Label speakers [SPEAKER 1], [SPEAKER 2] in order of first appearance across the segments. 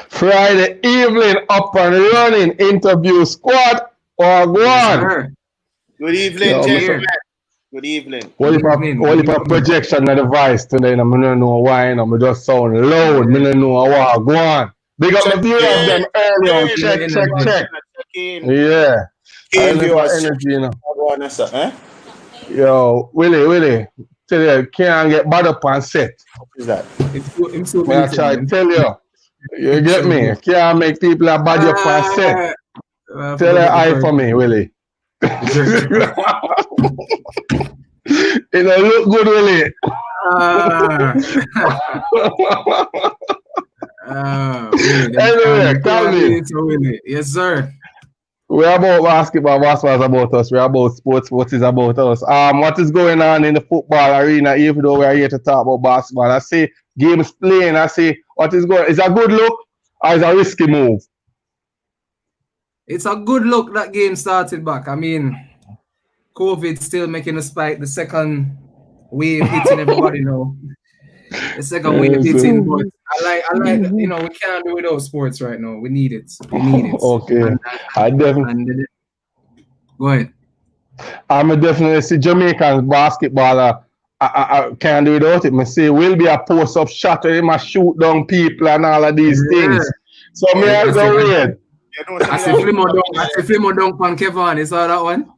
[SPEAKER 1] Friday evening, up and running, interview squad, or go on.
[SPEAKER 2] Good evening, gentlemen. Good evening.
[SPEAKER 1] What if a projection of the voice today? I don't know why, I just sound loud. I don't know what go on. Big up the view of them early on. Check. Yeah. I have energy, you know. Yo, Willie, tell you, can't get bad up and set.
[SPEAKER 2] What is that?
[SPEAKER 1] I try to tell you. You get me? Can't make people a bad up and set. Tell her eye for me, Willie. It don't look good, Willie. Anyway, Calvin.
[SPEAKER 3] Yes, sir.
[SPEAKER 1] We're about basketball is about us. We're about sports. What is about us? What is going on in the football arena? Even though we're here to talk about basketball, I see games playing. I see what is going. Is a good look or is a risky move?
[SPEAKER 3] It's a good look that game started back. I mean, COVID still making a spike. The second wave hitting everybody now. The second wave hitting, but I like you know, we can't do without sports right now. We need it.
[SPEAKER 1] Okay. I definitely
[SPEAKER 3] go ahead.
[SPEAKER 1] I'm definitely see Jamaican basketballer. I can't do without it. I say will be a post up shot and him shoot down people and all of these things. So me I go weird.
[SPEAKER 3] I see Flimo dunk on Kevin. Is that one?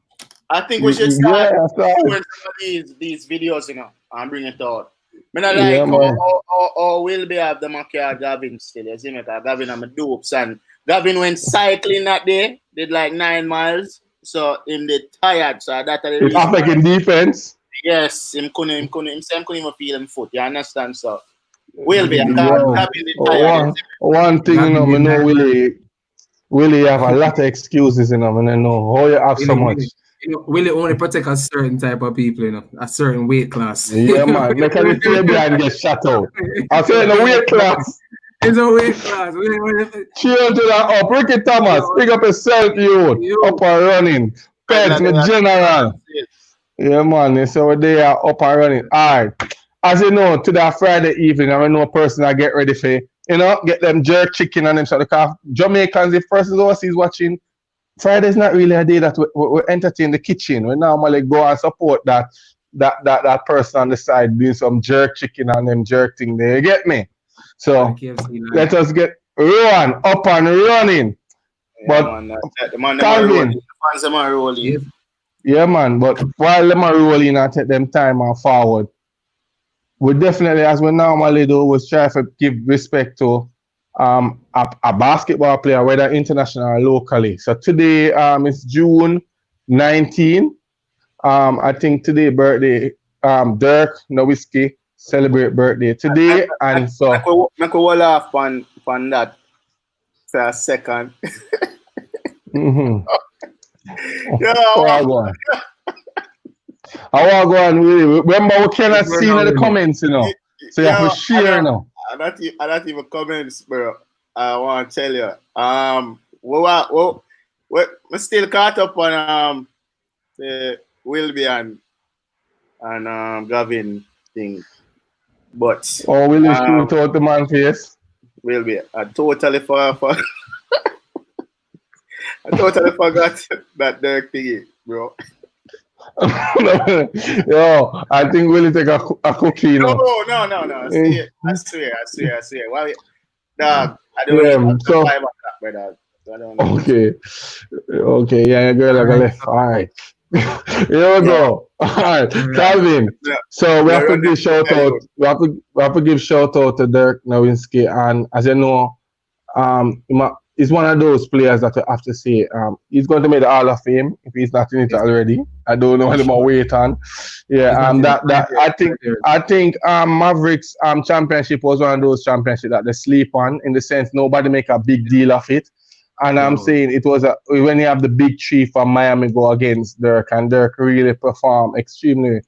[SPEAKER 2] I think we should start doing some of these videos, you know, and bring it out. I like how will be have the Makia Gavin still. You see me? Gavin and my dopes. And Gavin went cycling that day, did like 9 miles. So him did tired. So that
[SPEAKER 1] in defense.
[SPEAKER 2] Yes, him couldn't even feel him foot. You understand? So will be Gavin did tired.
[SPEAKER 1] One thing, you know, I know Willie have a lot of excuses, you know, and I know how you have so much.
[SPEAKER 3] You know, Willie only protect a certain type of people, you know, a certain weight class.
[SPEAKER 1] Yeah, man. Make a baby and get shut out. I said the weight class.
[SPEAKER 3] It's a weight class.
[SPEAKER 1] Cheer to that up. Ricky Thomas, pick up yourself, you. Up and running. Peds, the general. Yeah, man. So they are up and running. All right. As you know, to that Friday evening, I know a person I get ready for, you know, get them jerk chicken and them sort of Jamaicans, if persons overseas watching, Friday's not really a day that we entertain the kitchen. We normally go and support that person on the side doing some jerk chicken and them jerk thing there. You get me? So let us get Rowan up and running.
[SPEAKER 2] Yeah, but Calvin,
[SPEAKER 1] yeah, man. But while them are rolling and take them time and forward, we definitely, as we normally do, we try to give respect to a basketball player, whether international or locally. So today it's June 19. I think today birthday Dirk Nowitzki celebrate birthday today, and so
[SPEAKER 2] make a wall off on that for a second.
[SPEAKER 1] Mm-hmm.
[SPEAKER 2] Yeah,
[SPEAKER 1] I want to go on really. Remember we cannot see in the comments, you know. So you have to share now.
[SPEAKER 2] I not even comments, bro. I want to tell you. We're still caught up on the Wilby and Gavin thing, but
[SPEAKER 1] will you shoot out the man face?
[SPEAKER 2] Wilby, I totally forgot. I totally forgot that Dirk thingy, bro.
[SPEAKER 1] Yo, I think we'll take a cookie now.
[SPEAKER 2] No. I swear. Why? Dog, I don't know. 5 o'clock, brother. I don't know.
[SPEAKER 1] Okay, yeah, girl, I got left. All right. Here we go. All right, Calvin.
[SPEAKER 2] Yeah.
[SPEAKER 1] So we have to give shout out. We have to give shout out to Dirk Nowitzki, and as you know, he's one of those players that you have to say he's going to make the Hall of Fame if he's not in it already. I don't know how much weight on. Yeah, I think Mavericks championship was one of those championships that they sleep on, in the sense nobody make a big deal of it. And I'm saying it was when you have the big three from Miami go against Dirk, and Dirk really performed extremely,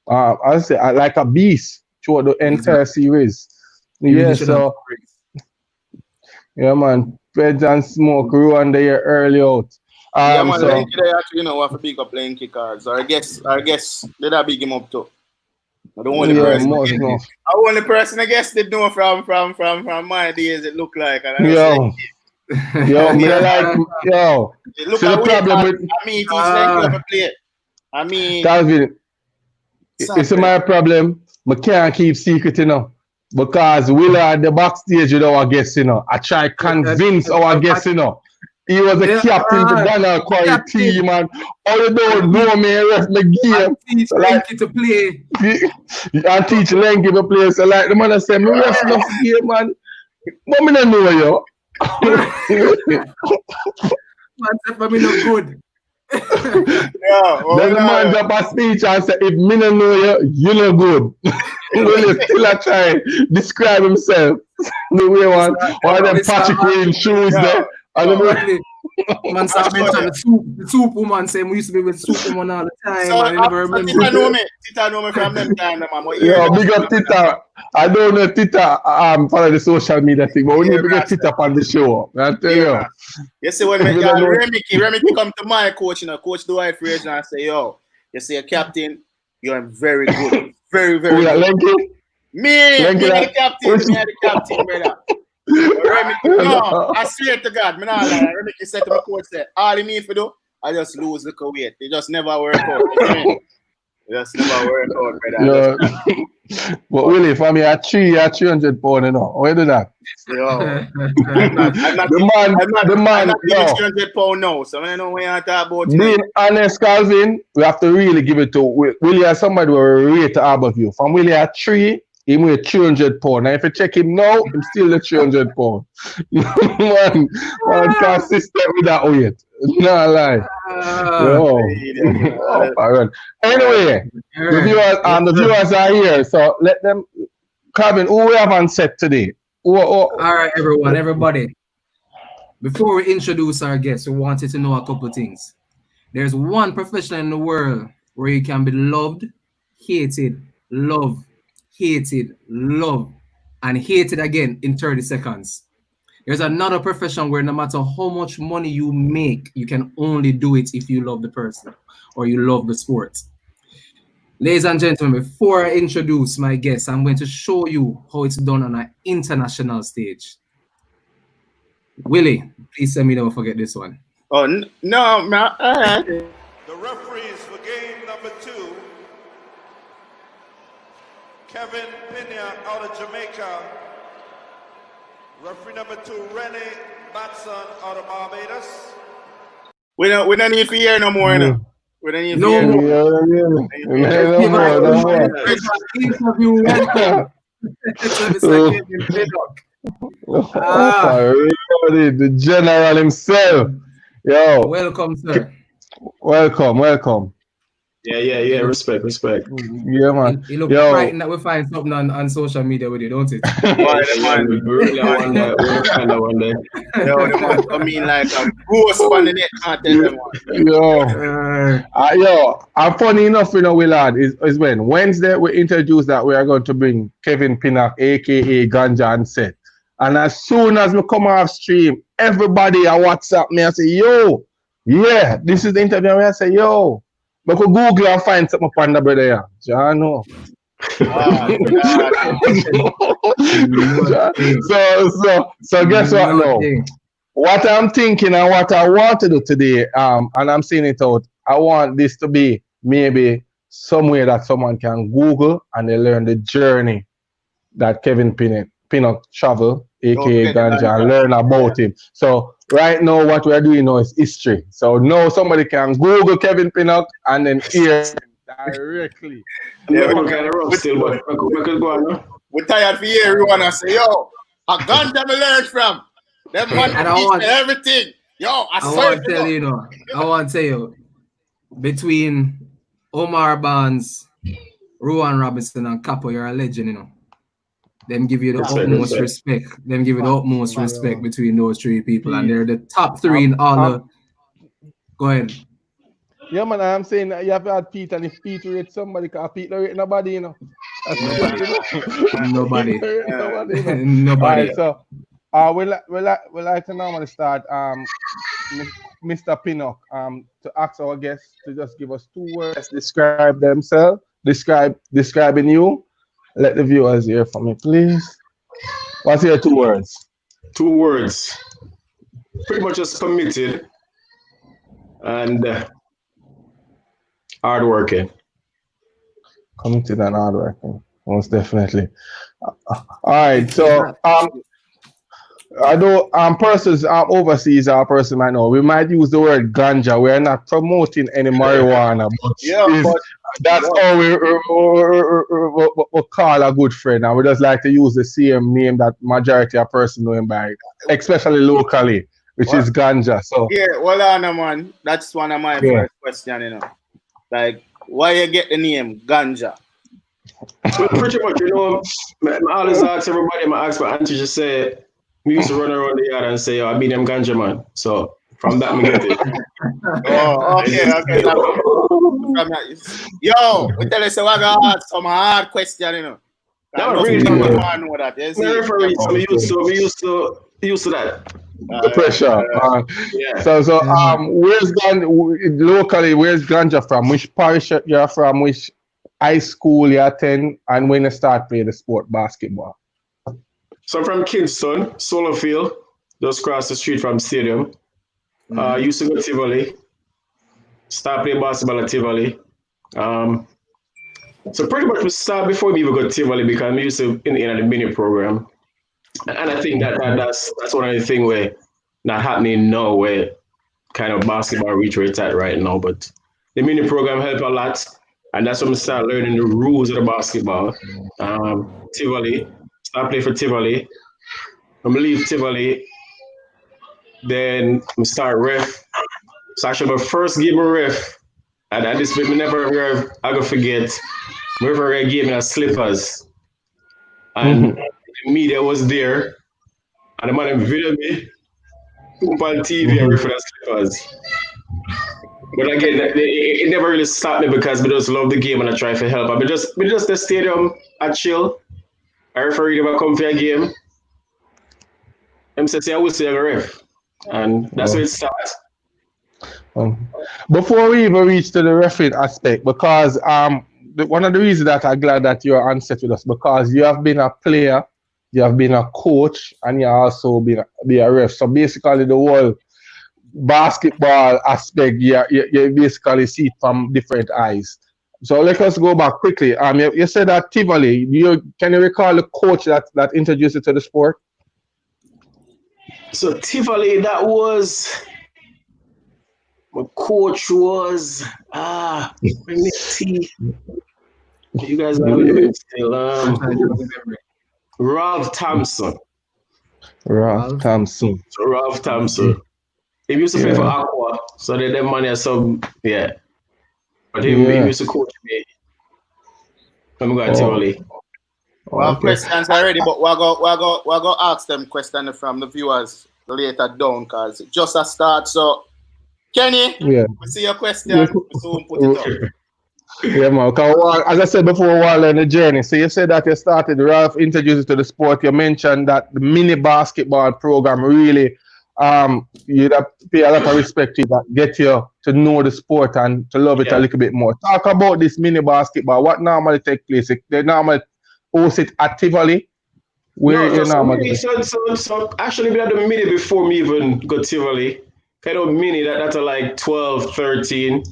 [SPEAKER 1] I say like a beast throughout the entire series. Yeah, so yeah, man. Feds and Smoke ruined the early out.
[SPEAKER 2] Yeah, man, so, you know, what for big up playing kickers. Or I guess did I big him up too? I don't want the person.
[SPEAKER 1] No.
[SPEAKER 2] I want the person I guess they know from my days. It look like. And I
[SPEAKER 1] me like
[SPEAKER 2] look
[SPEAKER 1] see
[SPEAKER 2] at
[SPEAKER 1] the problem with
[SPEAKER 2] I mean, each length of a plate. I mean,
[SPEAKER 1] Calvin, it's my problem. I can't keep secret, because Willa at the backstage with our guests, I try convince our guests, He was a captain to Ghana quite team, and all you don't know me, ref the game.
[SPEAKER 3] Teach Lenky to play.
[SPEAKER 1] And teach Lenky to play. So like the man said, me ref the game, man. But me don't know you.
[SPEAKER 3] Man said for me no good.
[SPEAKER 1] Then the man drop a speech and say, if me don't know you, you no good. Will still a try describe himself the way one of them Patrick wearing shoes there.
[SPEAKER 3] Man start mentioning the soup woman saying we used to be with soup woman all the time.
[SPEAKER 2] So,
[SPEAKER 3] and never remember.
[SPEAKER 2] Tita know me from them time, man.
[SPEAKER 1] Big up Tita. I don't know Tita follow the social media thing, but we need to get Tita on the show. I tell you.
[SPEAKER 2] You see when Remy come to my coach, Coach Dwight Fraser and say, yo, you see a captain, you're very good. Very, very good. Me the captain, brother. Remy, no, I swear to God, man, Remy said to my coach, all he need to do, I just lose the weight. It just never work out. Just never work out, brother.
[SPEAKER 1] But Willie, for me, at 300 pounds, Where do that?
[SPEAKER 2] Yo, I'm not
[SPEAKER 1] the man,
[SPEAKER 2] 300 pounds now, so I don't know what you're talking about.
[SPEAKER 1] Being honest, Calvin, we have to really give it to Willie as somebody who rate above you. From Willie at 3, he weigh 300 pounds. Now, if you check him now, he's still the 300 pounds. man, consistent with that weight. No lie. Anyway, the viewers are here, so let them. Calvin, who we have on set today?
[SPEAKER 3] All right, everybody. Before we introduce our guests, we wanted to know a couple of things. There's one profession in the world where you can be loved, hated, loved, hated, loved, and hated again in 30 seconds. There's another profession where no matter how much money you make, you can only do it if you love the person or you love the sport. Ladies and gentlemen, before I introduce my guests, I'm going to show you how it's done on an international stage. Willie, please tell me never forget this one.
[SPEAKER 2] Oh, no, man.
[SPEAKER 4] The referees for game number 2, Kevin Pinnock out of Jamaica. Referee number 2, Rennie Batson out of Barbados.
[SPEAKER 2] We don't need to hear no more, We don't need to hear
[SPEAKER 3] no more.
[SPEAKER 1] The general himself. Yo.
[SPEAKER 3] Welcome, sir.
[SPEAKER 1] Welcome.
[SPEAKER 5] Yeah. Respect.
[SPEAKER 1] Yeah, man.
[SPEAKER 3] You look frightened that we find something on social media with you, don't it?
[SPEAKER 5] We really want that. We'll find that one day.
[SPEAKER 2] Yo, they must come in like a ghost on the net. Can't tell them one.
[SPEAKER 1] Yo, and funny enough, Willard, is when Wednesday we introduced that we are going to bring Kevin Pinnock, aka Ganja and Seth. And as soon as we come off stream, everybody on WhatsApp me and say, yo, yeah, this is the interview. And I say, yo, but go Google and find something upon the brother here. John, no. So guess what now? What I'm thinking and what I want to do today, and I'm saying it out, I want this to be maybe somewhere that someone can Google and they learn the journey that Kevin Pinnock travel, aka Ganja, and learn about him. So right now what we're doing now is history. So now somebody can Google Kevin Pinnock and then hear him directly.
[SPEAKER 2] We're tired for you, everyone. I say, yo, a Ganja me learn from. Them one teach everything. Yo, I want
[SPEAKER 3] to tell you, between Omar Barnes, Rowan Robinson, and Capo, you're a legend, Them give you the utmost respect. Them give you the utmost respect between those three people, and they're the top 3 in all the. Go ahead.
[SPEAKER 1] Yeah, man, I'm saying that you have to add Pete, and if Pete rate somebody, because Pete don't rate nobody,
[SPEAKER 3] Nobody.
[SPEAKER 1] Nobody. Right, so we like to normally start Mr. Pinnock to ask our guests to just give us 2 words, describe themselves, describing you. Let the viewers hear from me, please. What's your 2 words?
[SPEAKER 5] 2 words. Pretty much just committed and hardworking.
[SPEAKER 1] Committed and hardworking, most definitely. All right, so I know persons overseas, our person might know. We might use the word ganja. We're not promoting any marijuana, but that's how we call a good friend, and we just like to use the same name that majority of person know him by, especially locally, which is ganja. So
[SPEAKER 2] hold on, man. That's one of my first questions, you know. Like, why you get the name ganja?
[SPEAKER 5] Well, pretty much, you know, I always ask everybody, I ask my auntie, just say, we used to run around the yard and say, I be them ganja man. So from that, we get it.
[SPEAKER 2] Okay. Yo, we tell us, I got ask some hard question, you know.
[SPEAKER 5] We used to that.
[SPEAKER 1] The pressure. So where's ganja from? Which parish you're from? Which high school you attend? And when you start playing the sport basketball?
[SPEAKER 5] So I'm from Kingston, Solar Field, just across the street from stadium. Used to go to Tivoli. Start playing basketball at Tivoli. So pretty much we start before we even go to Tivoli because we used to in the mini program. And I think that's one of the things where not happening now where kind of basketball reach where it's at right now. But the mini program helped a lot. And that's when we start learning the rules of the basketball. Tivoli. Start playing for Tivoli. When we leave Tivoli, then we start ref. So actually my first game of ref, and at this point, I go forget, my referee gave me a slippers. And the media was there, and the man videoed me, put on TV and refer the slippers. But again, it never really stopped me because I just love the game and I try to help. I just the stadium, I chill. I referee never come for a game. I would say a ref. And that's where it starts.
[SPEAKER 1] Before we even reach to the referee aspect, because one of the reasons that I'm glad that you're on set with us, because you have been a player, you have been a coach, and you also been a ref. So basically the whole basketball aspect, you basically see it from different eyes. So let us go back quickly. You said that Tivoli. Can you recall the coach that introduced you to the sport?
[SPEAKER 5] So Tivoli, that was my coach was you guys know still Ralph Thompson.
[SPEAKER 1] Ralph Thompson.
[SPEAKER 5] So Ralph Thompson. He used to play for Aqua, so they them money But he used to coach me. I'm going to Tivoli.
[SPEAKER 2] Well, questions already, but we're go ask them questions from the viewers later down, because it's just a start. So, Kenny, we see your question. We soon put it up.
[SPEAKER 1] Yeah, man. As I said before, while on the journey, so you said that you started, Ralph introduced you to the sport. You mentioned that the mini basketball program really, you pay a lot of respect to that, get you to know the sport and to love it a little bit more. Talk about this mini basketball. What normally takes place? They normally host it at Tivoli.
[SPEAKER 5] So actually we had the mini before me even got Tivoli. Kind of mini that's like 12, 13.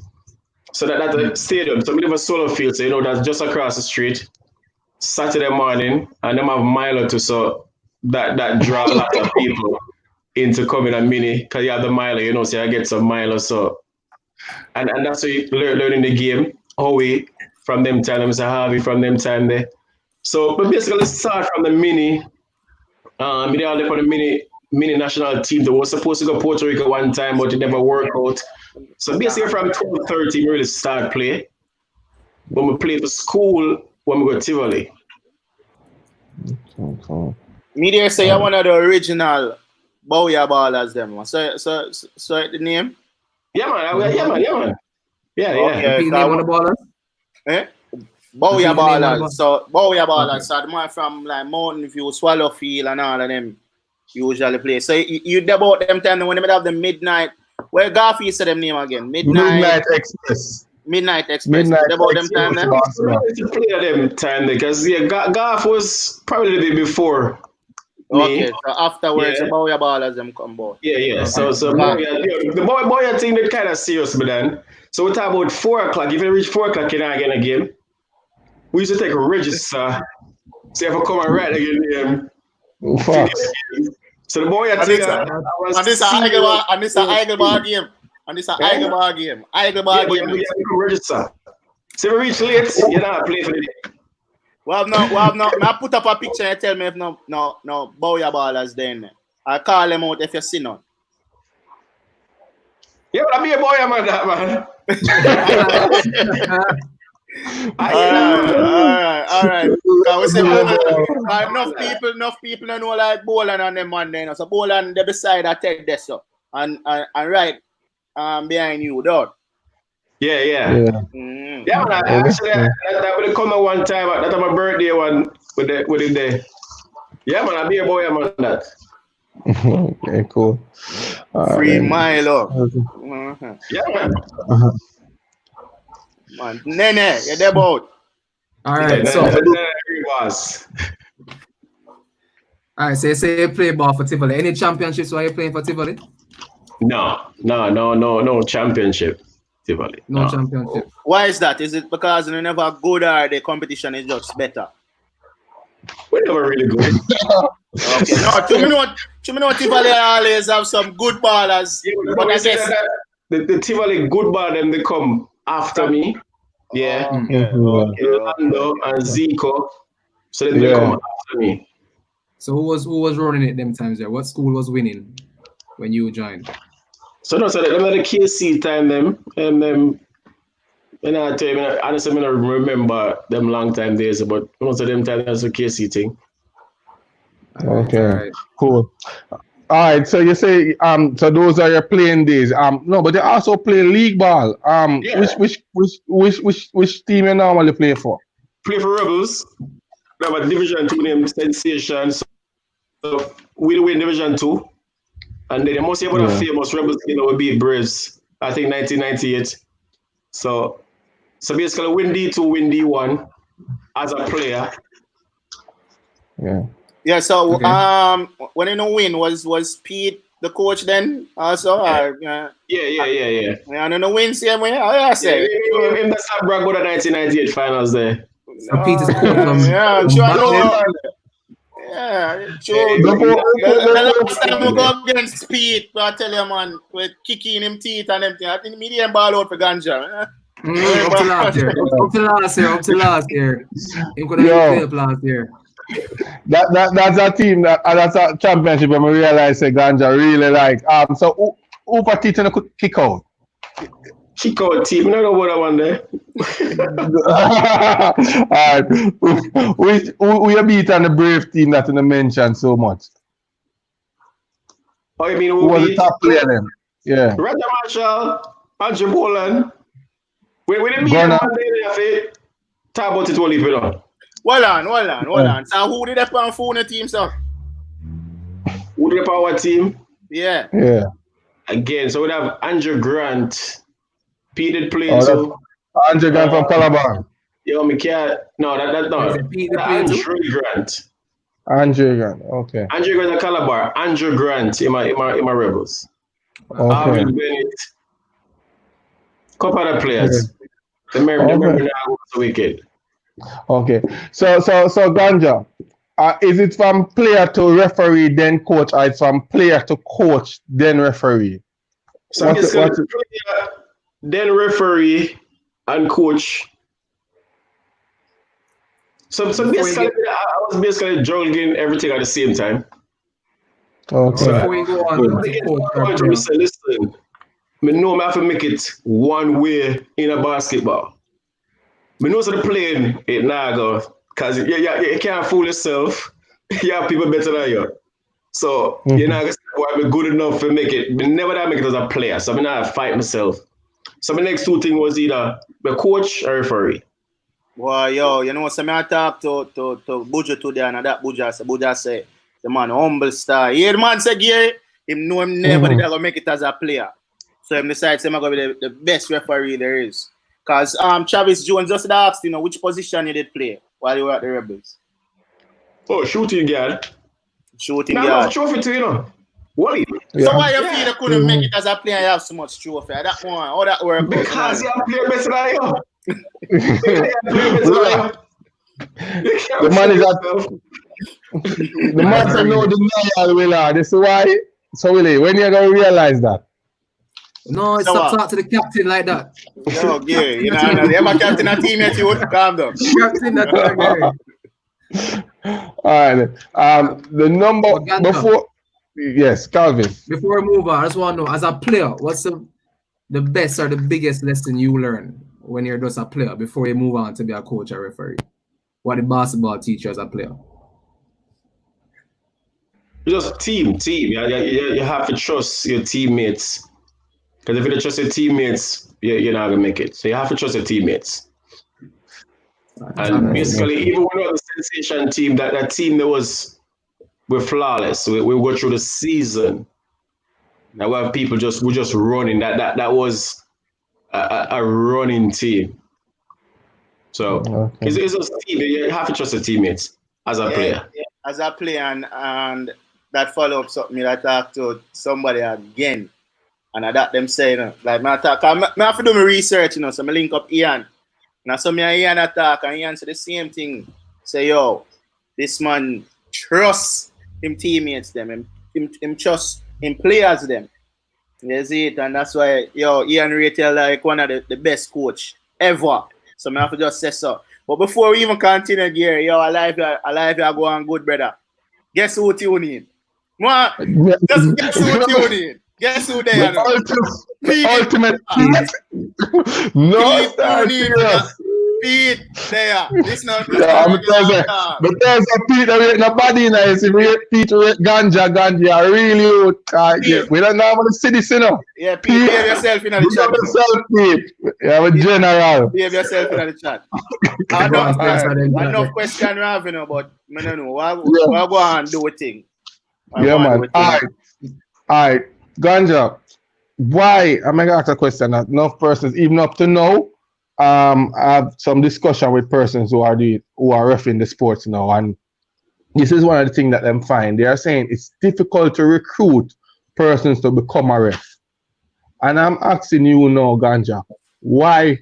[SPEAKER 5] So that's a stadium. So we have a solar field, so that's just across the street. Saturday morning, and them have mile or two, so that draw a lot of people into coming a mini because you have the miler, so you get some mile or so. And that's how you learning the game. How we from them time, Mr. Harvey from them time there. So but basically start from the mini. They all for the mini national team that was supposed to go Puerto Rico one time, but it never worked out. So basically from 12-13 we really start play. When we play for school, when we go to Tivoli.
[SPEAKER 2] Media say you're one of the original Bowya ballers them. So the name?
[SPEAKER 5] Yeah man. Yeah.
[SPEAKER 3] Okay, name on the ballers?
[SPEAKER 2] Bowya ballers. So Bowya ballers. So the man from like Mountain View, Swallowfield and all of them usually play. So you about them time when they have the midnight. Where Garfield said them name again? Midnight
[SPEAKER 1] Express.
[SPEAKER 2] Midnight Express. About them time then?
[SPEAKER 5] To play them time because golf was probably a bit before.
[SPEAKER 2] Okay, so afterwards, the Boya Ballers them come both.
[SPEAKER 5] Yeah. So the boy thing that kind of serious, but then. So we talk about 4 o'clock. If you reach 4 o'clock, you're not getting a game. We used to take a register. See if I come and write again. So the boy thing.
[SPEAKER 2] And this is a Eigelbar game. And this is a Eigelbar game. Eigelbar game.
[SPEAKER 5] We have to register. So if we reach late, you're not playing for the day.
[SPEAKER 2] Well, no. I put up a picture and tell me if no Boya Ballers then. I call them out if you see none.
[SPEAKER 5] Yeah, but I be a boy, man, that man.
[SPEAKER 2] All right. Enough people don't know like Boland and them man then. So Boland they beside I take this so and right behind you, dog.
[SPEAKER 5] Yeah. Man, actually that would have come at one time. That's my birthday one with the day. Yeah, man, I be a boy, man, that.
[SPEAKER 1] Okay, cool.
[SPEAKER 2] Free Milo.
[SPEAKER 5] Yeah, man.
[SPEAKER 2] Man, Nene, you're there both.
[SPEAKER 3] All right, so you say you play ball for Tivoli. Any championships while you're playing for Tivoli?
[SPEAKER 5] No championship. Tivoli.
[SPEAKER 3] No championship.
[SPEAKER 2] Why is that? Is it because you never good or the competition is just better?
[SPEAKER 5] We're never really good.
[SPEAKER 2] Okay, no, to me know Tivoli always have some good ballers.
[SPEAKER 5] Yeah, but I guess the Tivoli good ball them they come after me. Yeah. Orlando and Zico. So they come after me.
[SPEAKER 3] So who was running it them times there? What school was winning when you joined?
[SPEAKER 5] So them had the KC time them and them. And I tell you, honestly, I don't remember them long time days, but most of them time that's a KC thing.
[SPEAKER 1] Okay, cool. All right, so you say so those are your playing days. No, but they also play league ball. Which team you normally play for?
[SPEAKER 5] Play for Rebels. We have a Division 2 named Sensation. So we win Division 2. And then the most famous Rebels will beat Braves, I think 1998. So basically win D2, win D1 as a player.
[SPEAKER 2] Yeah, so when you know win was Pete the coach then also?
[SPEAKER 5] Yeah.
[SPEAKER 2] And in the win same way? I say.
[SPEAKER 5] In the brag about the 1998 finals there.
[SPEAKER 3] So Pete is the coach from
[SPEAKER 2] true. The last time we go against Pete, I tell you man, with kicking him teeth and everything, I think me didn't ball out for ganja.
[SPEAKER 3] Up to last year. He could have played last year.
[SPEAKER 1] That's a team that's a championship and we realize that Ganja really like so who particularly could kick out?
[SPEAKER 5] Kick out team, I don't know what I want there.
[SPEAKER 1] Alright. We beat on the Brave team that you mentioned so much.
[SPEAKER 5] Oh, you mean
[SPEAKER 1] who was the top player then? Yeah.
[SPEAKER 5] Roger Marshall, Andrew Boland. When they beat them one day, talk about it all if you know.
[SPEAKER 2] Hold on. So who did they put on phone the team, sir?
[SPEAKER 5] Who did they put our team?
[SPEAKER 2] Yeah.
[SPEAKER 5] Again, so we have Andrew Grant. Pete did play so.
[SPEAKER 1] Andrew Grant from Calabar.
[SPEAKER 5] Yo, me can't. No, that's not. Andrew Grant.
[SPEAKER 1] Andrew Grant, okay.
[SPEAKER 5] Andrew Grant at Calabar. Andrew Grant in my Rebels.
[SPEAKER 1] Okay.
[SPEAKER 5] Bennett. Couple other players. The remember now was wicked.
[SPEAKER 1] Okay, so Ganja, is it from player to referee then coach, or it's from player to coach then referee?
[SPEAKER 5] So it's player, then referee and coach. So basically, I was basically juggling everything at the same time.
[SPEAKER 1] Okay.
[SPEAKER 3] So before we go on,
[SPEAKER 5] listen, I know I have to make it one way in a basketball. I know the playing it now go because you can't fool yourself. You have people better than you. So you're not gonna be good enough to make it. But never that make it as a player. So I'm not fight myself. So my next two things was either the coach or referee.
[SPEAKER 2] Well, you know, so I talk to Buja today and that Buja say the man humble star. Yeah, the man say Gary, him know him never did gonna make it as a player. So him decides him gonna be the best referee there is. Because Travis Jones just asked, which position you did play while you were at the Rebels.
[SPEAKER 5] Oh, shooting guard.
[SPEAKER 2] Shooting
[SPEAKER 5] guard.
[SPEAKER 2] guard.
[SPEAKER 5] Trophy too, What?
[SPEAKER 2] Yeah. So why you feel you couldn't make it as a player? You have so much trophy. That one, all that work.
[SPEAKER 5] Because you play better than you.
[SPEAKER 1] The man is at the man said no denial, Willard. This is why. So Willie, when you gonna realize that?
[SPEAKER 3] No, it's not talk to the captain like that.
[SPEAKER 2] No, Gary, you ever captain a teammate, you would calm down.
[SPEAKER 3] Captain that Gary.
[SPEAKER 1] All right. The number before. Yes, Calvin.
[SPEAKER 3] Before we move on, I just want to know, as a player, what's the best or the biggest lesson you learn when you're just a player before you move on to be a coach or referee? What the basketball teach you as a player?
[SPEAKER 5] Just team. You have to trust your teammates. Because if you don't trust your teammates, you're not going to make it. So you have to trust your teammates. And basically, even when we were the sensation team, that team that we're flawless. We go through the season. Now we have people we're just running. That was a running team. So it's a team. You have to trust the teammates as a player.
[SPEAKER 2] Yeah, as a player, and that follow up something that I talk to somebody again. And I that them say, like I have to do my research, so I link up Ian. Now some Ian attack and Ian say the same thing. Say, yo, this man trust him teammates them, him trust him players them. You see it, and that's why Ian rated like one of the best coach ever. So I have to just say so. But before we even continue, Gary, alive you go on good, brother. Guess who tune in? Just guess who tune in. Guess who they are?
[SPEAKER 1] Ultimate Pete. No, Pete there. This not but there's a Pete that we nobody nice. If we Pete ganja, really we don't normally see this,
[SPEAKER 2] Yeah, Pete, behave yourself in the chat.
[SPEAKER 1] Behave yourself, Pete. You have a general.
[SPEAKER 2] Behave yourself in the chat. Enough question we have, but I don't know. We'll go and do a thing.
[SPEAKER 1] Yeah, man. All right. Ganja, why? I'm going to ask a question that enough persons, even up to now, I have some discussion with persons who are refereeing the sports now, and this is one of the things that them find. They are saying it's difficult to recruit persons to become a ref. And I'm asking you now, Ganja, why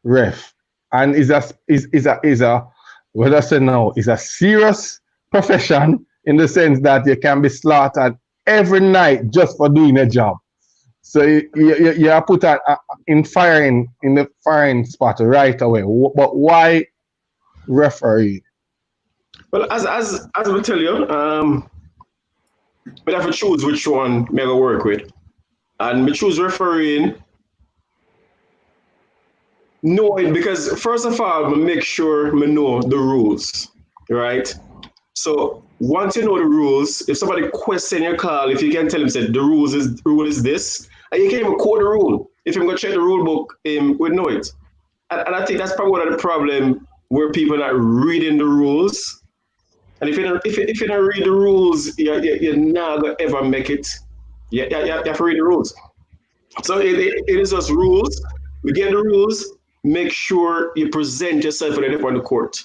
[SPEAKER 1] ref? And is a what I say now, is a serious profession in the sense that you can be slaughtered every night just for doing a job. So you are put in the firing spot right away. But why referee?
[SPEAKER 5] Well, as I will tell you, we have to choose which one me go work with, and we choose refereeing. Knowing, because first of all, we make sure we know the rules, right? So once you know the rules, if somebody question your call, if you can tell him, say the rule is this, and you can even quote the rule. If you're going to check the rule book, we know it. And I think that's probably one of the problems where people are not reading the rules. And if you don't read the rules, you're not going to ever make it. You have to read the rules. So it is just rules. We get the rules, make sure you present yourself when you're on the court.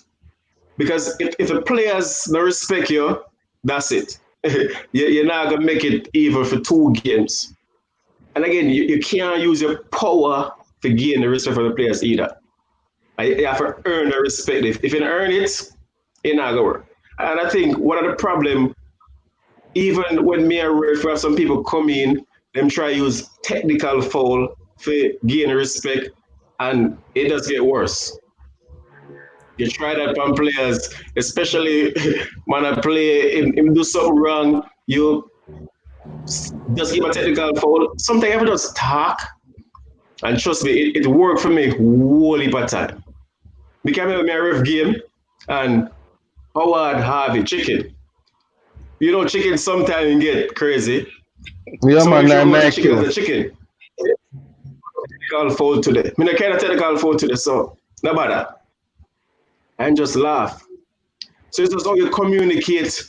[SPEAKER 5] Because if the players don't respect you, that's it. You're not going to make it even for 2 games. And again, you can't use your power to gain the respect for the players either. You have to earn the respect. If you don't earn it, you're not going to work. And I think one of the problems, even when me and ref, have some people come in, them try to use technical foul for gain respect, and it does get worse. You try that on players, especially when I play, him do something wrong, you just give a technical foul. Sometimes I just talk, and trust me, it worked for me whole heap of time. Because I remember my ref game, and Howard Harvey, chicken. You know, chicken sometimes get crazy.
[SPEAKER 1] Yeah,
[SPEAKER 5] so
[SPEAKER 1] man,
[SPEAKER 5] I chicken as a chicken. Technical foul today. I mean, I kind of technical foul today, so no bother. And just laugh. So it's just how you communicate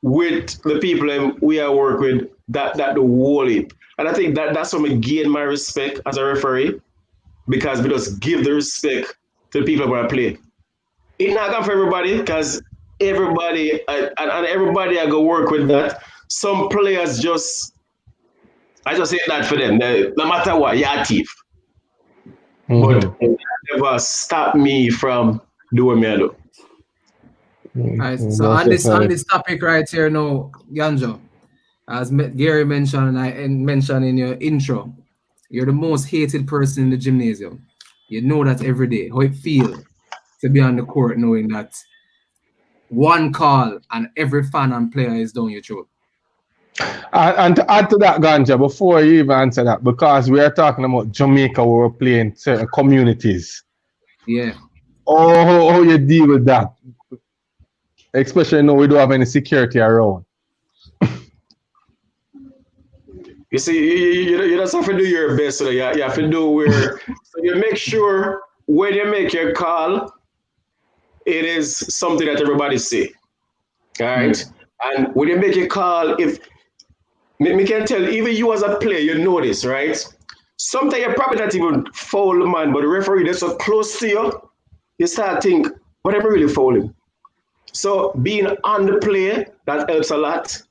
[SPEAKER 5] with the people we are working with, that the whole heap. And I think that's what I gain my respect as a referee. because we just give the respect to the people who play. It's not going for everybody because everybody and everybody I go work with that. Some players I just say that for them. No matter what, you're a thief. But it never stopped me from doing what I do.
[SPEAKER 3] Right, so on this topic right here now, Ganja, as Gary mentioned and I mentioned in your intro, you're the most hated person in the gymnasium. You know that every day. How it feels to be on the court knowing that one call and every fan and player is down your throat.
[SPEAKER 1] And to add to that, Ganja, before you even answer that, because we are talking about Jamaica, where we're playing certain communities.
[SPEAKER 3] Yeah.
[SPEAKER 1] Oh, how you deal with that? Especially now we don't have any security around.
[SPEAKER 5] You see, you just have to do your best. So you have to do so you make sure when you make your call, it is something that everybody see. All right? And when you make a call, if me can tell, even you as a player, you know this, right? Sometimes you're probably not even foul the man, but the referee that's so close to you, you start to think, what am I really fouling? So being on the play, that helps a lot.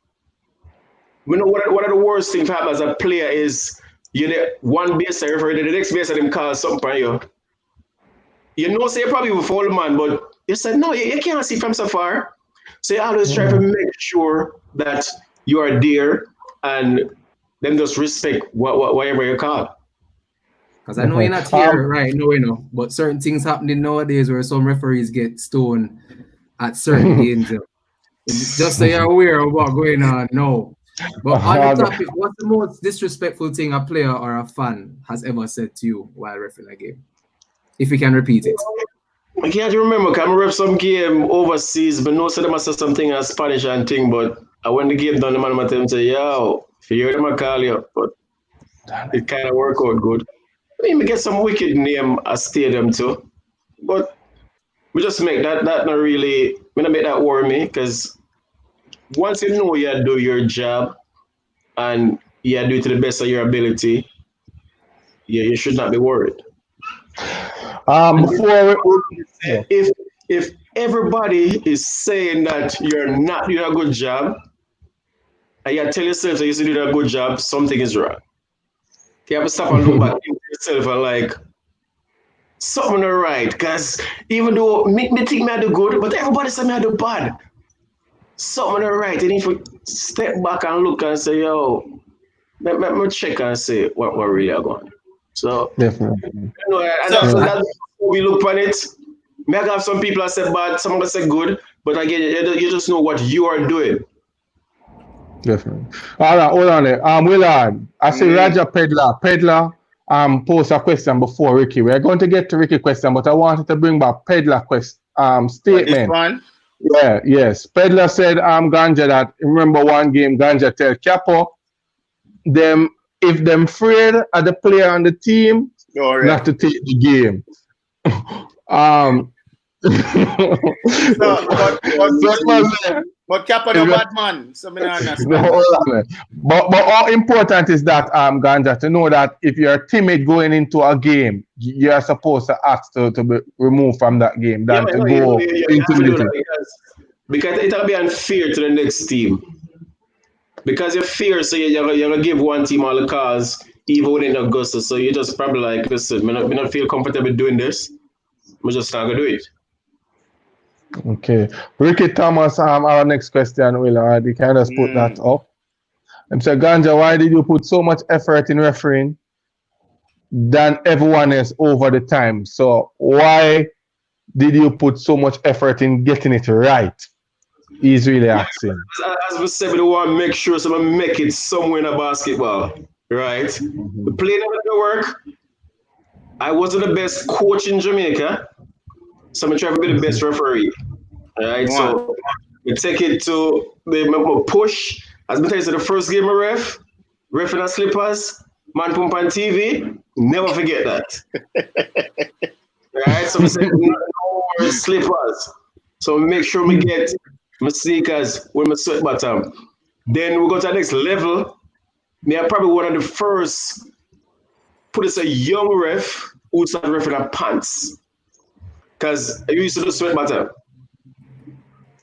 [SPEAKER 5] We know one of the worst things happen as a player is you're the one base referee, the next base them call something on you. You know, so you probably will foul the man, but you said, no, you can't see from so far. So you always try to make sure that you are there and then just respect whatever you call.
[SPEAKER 3] Because I know you're not here right now, you know, but certain things happening nowadays where some referees get stoned at certain games. Just so you're aware of what's going on now. But on the topic, what's the most disrespectful thing a player or a fan has ever said to you while refereeing a game? If you can repeat it.
[SPEAKER 5] I can't remember, because I ref some game overseas, but no, so them say something in Spanish and thing, but when the game done, the man might tell them, say, yo, if you hear them, I call you. But it kind of work out good. I mean, we get some wicked name a stadium too, but we just make that not really, we don't make that worry me, because once you know you do your job and you do it to the best of your ability, you should not be worried. If everybody is saying that you're not doing a good job, and you tell yourself that you're doing a good job, something is wrong. You have to stop and look back into yourself and like, something not right. Because even though me think I do good, but everybody say I do bad. Something not right. You need to step back and look and say, yo, let me check and say what really are going on. So,
[SPEAKER 1] definitely.
[SPEAKER 5] You know, and that's how we look on it. May have some people that say bad, some that say good, but again, you just know what you are doing.
[SPEAKER 1] Definitely. All right, hold on there. Willard, I see Roger Pedler posed a question before Ricky. We're going to get to Ricky question, but I wanted to bring back Pedler statement.
[SPEAKER 2] This one?
[SPEAKER 1] Yeah, yes. Pedler said Ganja that remember one game Ganja tell Capo them if them afraid of the player on the team not to take the game.
[SPEAKER 2] But Capo no bad man. So
[SPEAKER 1] but how important is that, Ganja, to know that if you're timid going into a game, you're supposed to ask to be removed from that game than to go into the
[SPEAKER 5] because it'll be unfair to the next team. Because you fear, so you're gonna give one team all the calls, even in Augusta. So you just probably like, listen, I not feel comfortable doing this. I'm just not gonna do it.
[SPEAKER 1] Okay. Ricky Thomas, our next question, Willard, you can just put that up. And so, Ganja, why did you put so much effort in refereeing than everyone else over the time? So why did you put so much effort in getting it right? He's really asking.
[SPEAKER 5] As we said, we want to make sure someone make it somewhere in a basketball, right? The play never work. I wasn't the best coach in Jamaica, so I'm trying to be the best referee. All right, so we take it to the push. As I tell you, the first game of ref in the slippers, man pump on TV. Never forget that. All right, so we say no more slippers. So make sure we get my sneakers with my sweat bottom. Then we go to the next level. Me are probably one of the first, put us a young ref who started referring to pants. Because I used to do sweat bottom.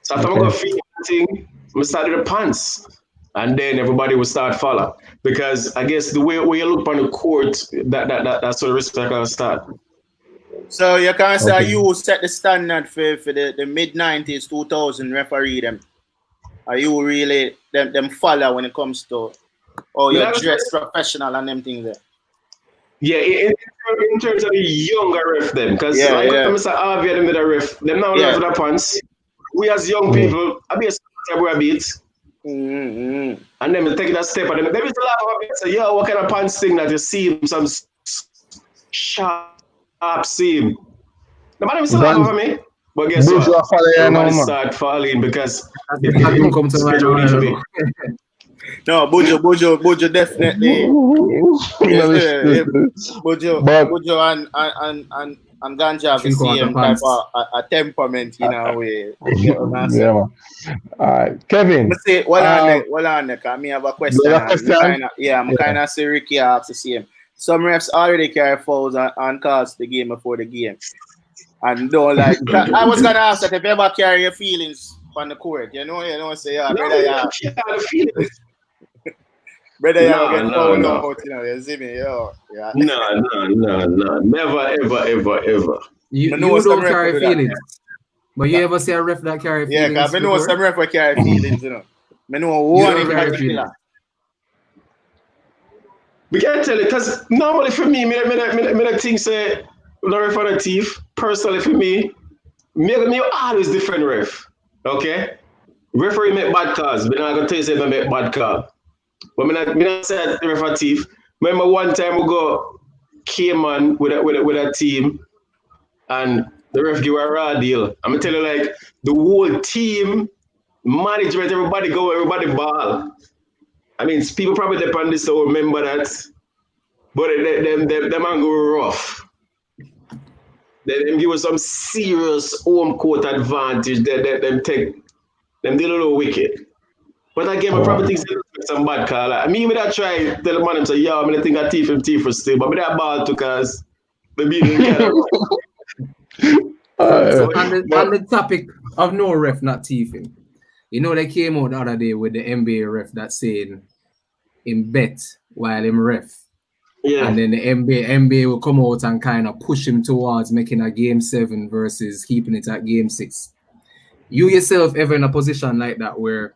[SPEAKER 5] So after I got feet thing, I started the pants. And then everybody will start follow. Because I guess the way you look on the court, that sort of respect will start.
[SPEAKER 2] So you can say you set the standard for the mid-90s, 2000 referee them. Are you really them follow when it comes to you dress professional and them things there?
[SPEAKER 5] Yeah, in terms of the younger ref them, because Mr. Harvey them with a ref, them now love the pants. We as young people, I be a bit. And then take that step and them is a lot of say, yo, what kind of pants thing that you see some sharp seam. The man is a lot of me. But guess what? Everybody start falling because
[SPEAKER 3] they don't come to my
[SPEAKER 2] no, Bojo definitely. Bojo and Ganja have the same type of a temperament in a way.
[SPEAKER 1] Yeah, man. All right, Kevin.
[SPEAKER 2] Well on there, because I have a question. I'm kind of see Ricky ask the same. Some refs already carry fouls and calls the game before the game. And don't like that. I was gonna ask that if you ever carry your feelings on the court, you don't say, brother, brother, get fouled out, you see me,
[SPEAKER 5] No, never, ever.
[SPEAKER 3] You don't carry feelings. But you ever see a ref that carry feelings?
[SPEAKER 2] Yeah, because I know some ref carry feelings, I know one in particular.
[SPEAKER 5] We can't tell it, because normally for me, I think say, the ref on the thief, personally for me always different ref. Okay? Referee make bad calls, but I'm going to tell you say I make bad call. But I not say the ref a thief. Remember one time we go Cayman with a team and the ref give a raw deal. I'm going to tell you like the whole team, management, everybody ball. I mean, people probably depend this to remember that. But them man go rough. Them give us some serious home court advantage. Them take them deal a little wicked. But again, I probably think some bad call. I mean, I try tell the man him say, yeah, I mean, I think I thief for still, but that ball took us the beating kind
[SPEAKER 3] of. On the topic of no ref not thieving, you know they came out the other day with the NBA ref that saying him bet while him ref.
[SPEAKER 5] Yeah.
[SPEAKER 3] And then the NBA will come out and kind of push him towards making a game 7 versus keeping it at game 6. You yourself ever in a position like that where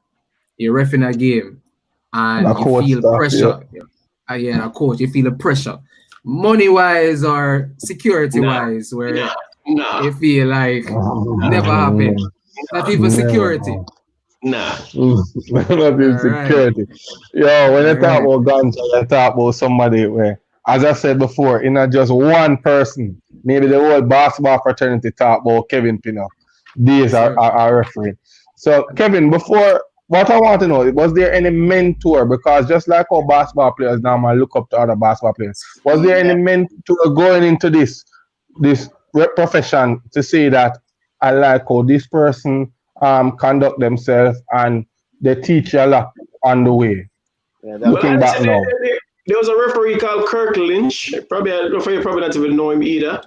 [SPEAKER 3] you're reffing a game and you feel pressure? A coach, you feel the pressure. Money-wise or security-wise, where you feel like never happened. Not even security.
[SPEAKER 5] Nah.
[SPEAKER 1] Not even security. Yo, when you talk about guns, you talk about somebody where, as I said before, in not just one person, maybe the whole basketball fraternity talk about Kevin Pinnock. These are refereeing. So, Kevin, before, what I want to know, was there any mentor? Because just like how basketball players now look up to other basketball players, was there any mentor going into this profession to say that I like how this person conduct themselves and they teach you a lot on the way? Looking back now.
[SPEAKER 5] There was a referee called Kirk Lynch. Probably not even know him either.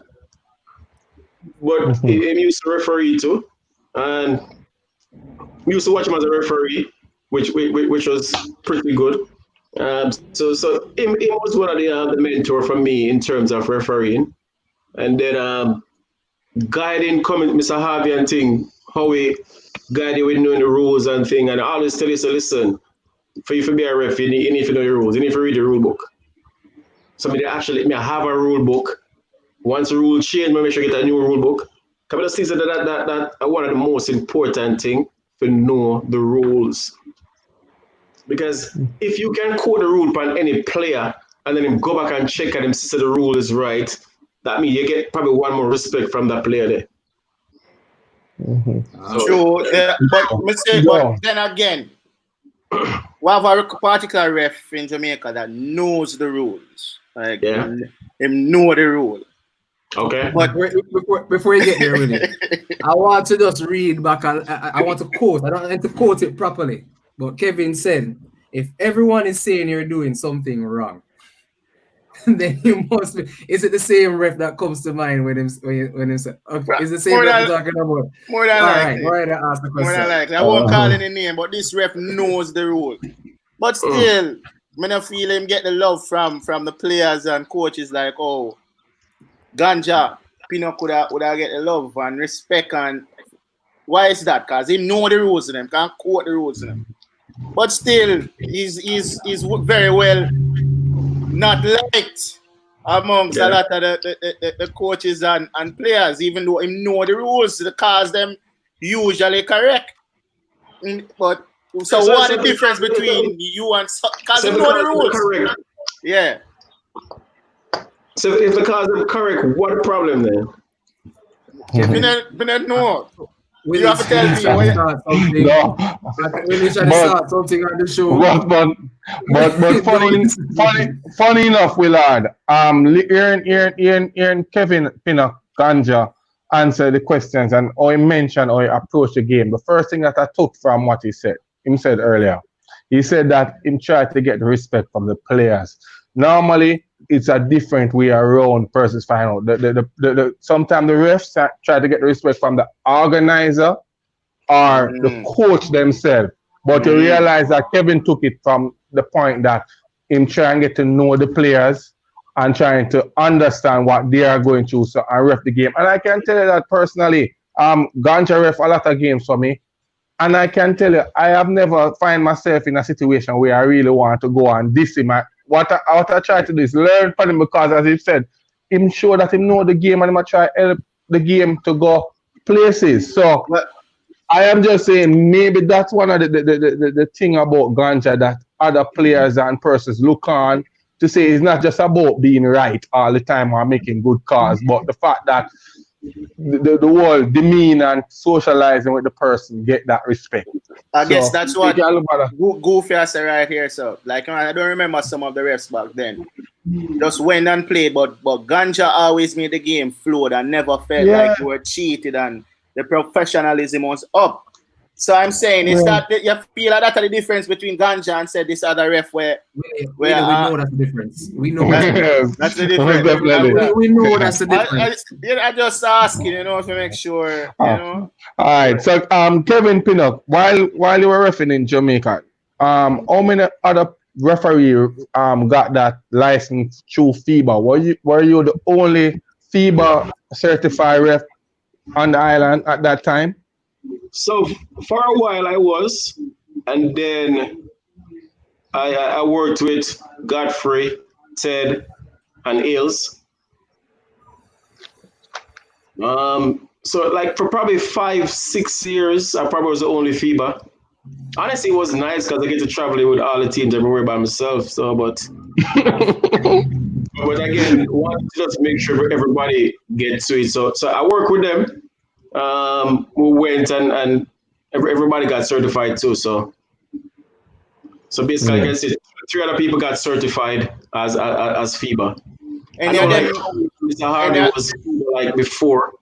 [SPEAKER 5] But he used to referee too. And we used to watch him as a referee, which was pretty good. So he was one of the mentor for me in terms of refereeing. And then guiding Mr. Harvey and thing, how we guide you with knowing the rules and thing. And I always tell you, so listen, for you to be a ref, you need to know the rules. You need to read the rule book. Somebody actually let me have a rule book. Once the rule change, make sure you get a new rule book. Because I just think that one of the most important thing to know the rules. Because if you can quote the rule upon any player and then him go back and check and him see the rule is right, that means you get probably one more respect from that player there.
[SPEAKER 2] True, but then again, we have a particular ref in Jamaica that knows the rules. Like him know the rule.
[SPEAKER 5] Okay.
[SPEAKER 3] But before you get there, really, I want to just read back. I want to quote. I don't want to quote it properly. But Kevin said, if everyone is saying you're doing something wrong, then you must be. Is it the same ref that comes to mind when him say? Okay, is the same ref we're talking about?
[SPEAKER 2] More than likely.
[SPEAKER 3] All right, go ahead and ask the question.
[SPEAKER 2] More than likely. I won't call any name, but this ref knows the rule. But still, I don't feel him get the love from the players and coaches like, oh, Ganja, Pinnock would have get the love and respect. And why is that? Because he know the rules of them, can't quote the rules of them. But still, he's very well not liked amongst a lot of the coaches and players, even though he know the rules, because them usually correct. But so what the difference between you and because you know the rules?
[SPEAKER 5] Correct.
[SPEAKER 2] Yeah.
[SPEAKER 5] So if the cars are correct, what the problem then?
[SPEAKER 2] We don't know. You have to tell me.
[SPEAKER 1] No.
[SPEAKER 3] When start something on the show.
[SPEAKER 1] But funny enough, Willard, hearing Kevin Pinnock Ganja answer the questions and or he mentioned or he approached the game. The first thing that I took from what he said earlier, he said that he tried to get the respect from the players. Normally, it's a different way around versus final. Sometimes the refs try to get the respect from the organizer or the coach themselves. But you realize that Kevin took it from the point that him trying to get to know the players and trying to understand what they are going through so I ref the game. And I can tell you that personally, Ganja ref a lot of games for me. And I can tell you, I have never find myself in a situation where I really want to go and diss him. What I try to do is learn from him because, as he said, him show that him know the game and him try to help the game to go places. So I am just saying maybe that's one of the thing about Ganja that other players and persons look on to say it's not just about being right all the time or making good calls, but the fact that the whole demeanor and socializing with the person get that respect.
[SPEAKER 2] I guess that's what Goofy has said right here. So, like, I don't remember some of the refs back then. Just went and played, but Ganja always made the game flowed and never felt like you were cheated and the professionalism was up. So I'm saying is that you feel like that's the difference between Ganja and said this other ref where
[SPEAKER 3] we know that's the difference. We know
[SPEAKER 2] that's the difference.
[SPEAKER 1] Definitely.
[SPEAKER 3] We know that's the difference.
[SPEAKER 2] I just asking, to make sure, All
[SPEAKER 1] right. So Kevin Pinnock, while you were refereeing in Jamaica, how many other referee got that license through FIBA? Were you the only FIBA certified ref on the island at that time?
[SPEAKER 5] So for a while I was, and then I worked with Godfrey, Ted, and Ailes. So like for probably 5-6 years, I probably was the only FIBA. Honestly, it was nice because I get to travel with all the teams everywhere by myself. So, but again, want to just make sure everybody gets to it. So I work with them. We went and everybody got certified too. So basically, I guess 3 other people got certified as FIBA. And then Mr. Harvey was like before,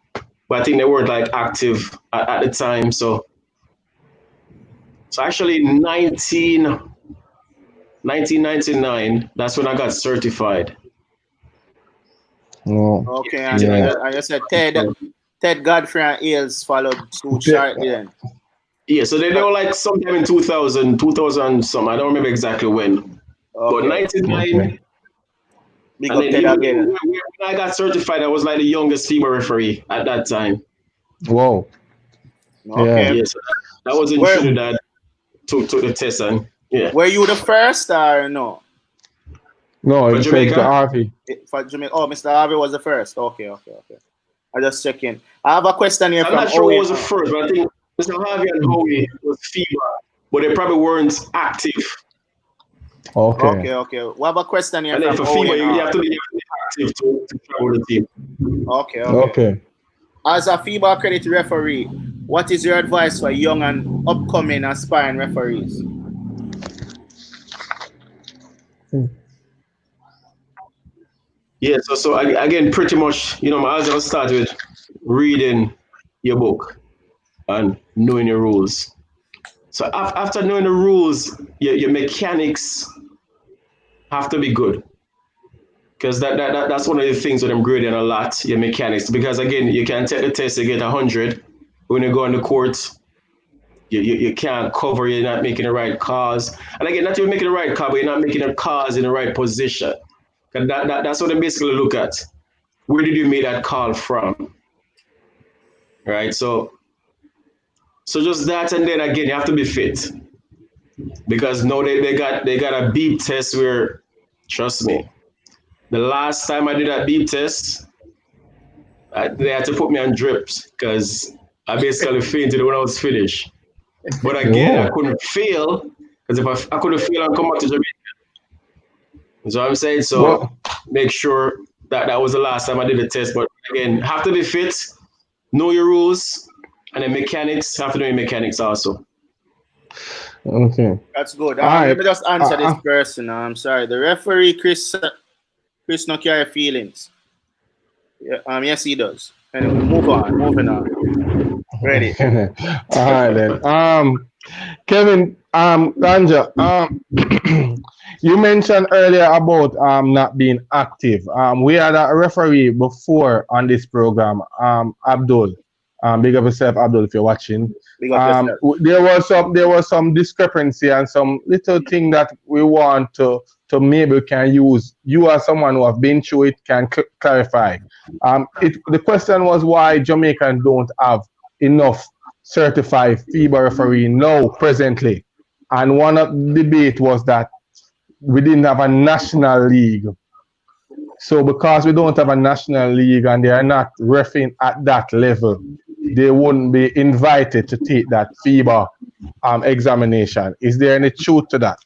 [SPEAKER 5] but I think they weren't like active at the time. So actually 1999, that's when I got certified.
[SPEAKER 1] Oh.
[SPEAKER 2] Okay, and I said Ted Godfrey and Ailes followed suit shortly then.
[SPEAKER 5] Yeah, so they were like sometime in 2000 some. I don't remember exactly when. Okay. But 99.
[SPEAKER 2] And then
[SPEAKER 5] when I got certified, I was like the youngest FIBA referee at that time.
[SPEAKER 1] Whoa.
[SPEAKER 2] Okay.
[SPEAKER 5] Yeah, so that was in Trinidad. Took the test and
[SPEAKER 2] Were you the first or no?
[SPEAKER 1] No, it's Mr. Harvey.
[SPEAKER 2] For Jamaica. Oh, Mr. Harvey was the first. Okay. I just checking. I have a question here.
[SPEAKER 5] I'm not sure who was the first, but I think Mr. Harvey and Howie was FIBA, but they probably weren't active.
[SPEAKER 1] Okay.
[SPEAKER 2] We have a question here.
[SPEAKER 5] And then for FIBA, you have to be active to travel the team.
[SPEAKER 2] Okay. As a FIBA accredited referee, what is your advice for young and upcoming aspiring referees?
[SPEAKER 5] Yeah, so again, pretty much, my advice start with reading your book and knowing your rules. So after knowing the rules, your mechanics have to be good. Because that's one of the things that I'm grading a lot, your mechanics. Because again, you can take the test, you get 100. When you go on the court, you can't cover, you're not making the right calls. And again, not even making the right call, but you're not making the calls in the right position. Because that's what they basically look at. Where did you make that call from? Right? So just that, and then again, you have to be fit. Because now they got a beep test where, trust me, the last time I did that beep test, they had to put me on drips because I basically fainted when I was finished. But again, I couldn't feel, because if I couldn't feel, I'd come back to Jamaica. So I'm saying, make sure that was the last time I did the test. But again, have to be fit, know your rules, and then mechanics, have to know your mechanics also.
[SPEAKER 1] Okay.
[SPEAKER 2] That's good. Let me just answer this person. I'm sorry. The referee, Chris no carry feelings. Yeah, yes, he does. Anyway, moving on. Ready.
[SPEAKER 1] All right then. Kevin, Ganja, you mentioned earlier about not being active. We had a referee before on this program, Abdul. Big up yourself, Abdul, if you're watching. There was some discrepancy and some little thing that we want to maybe can use. You as someone who have been through it can clarify. The question was why Jamaicans don't have enough certified FIBA referee now presently, and one of the debate was that we didn't have a national league. So because we don't have a national league and they are not reffing at that level, they wouldn't be invited to take that FIBA examination. Is there any truth to that?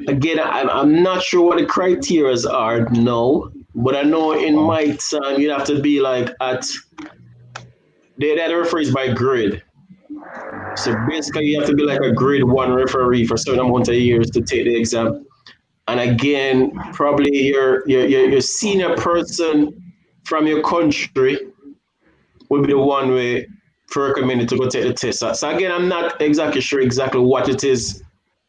[SPEAKER 5] Again, I'm not sure what the criteria are now, but I know in my time you'd have to be like they had referees by grade. So basically you have to be like a grade 1 referee for a certain amount of years to take the exam. And again, probably your senior person from your country would be the one way for recommended to go take the test. So again, I'm not exactly sure exactly what it is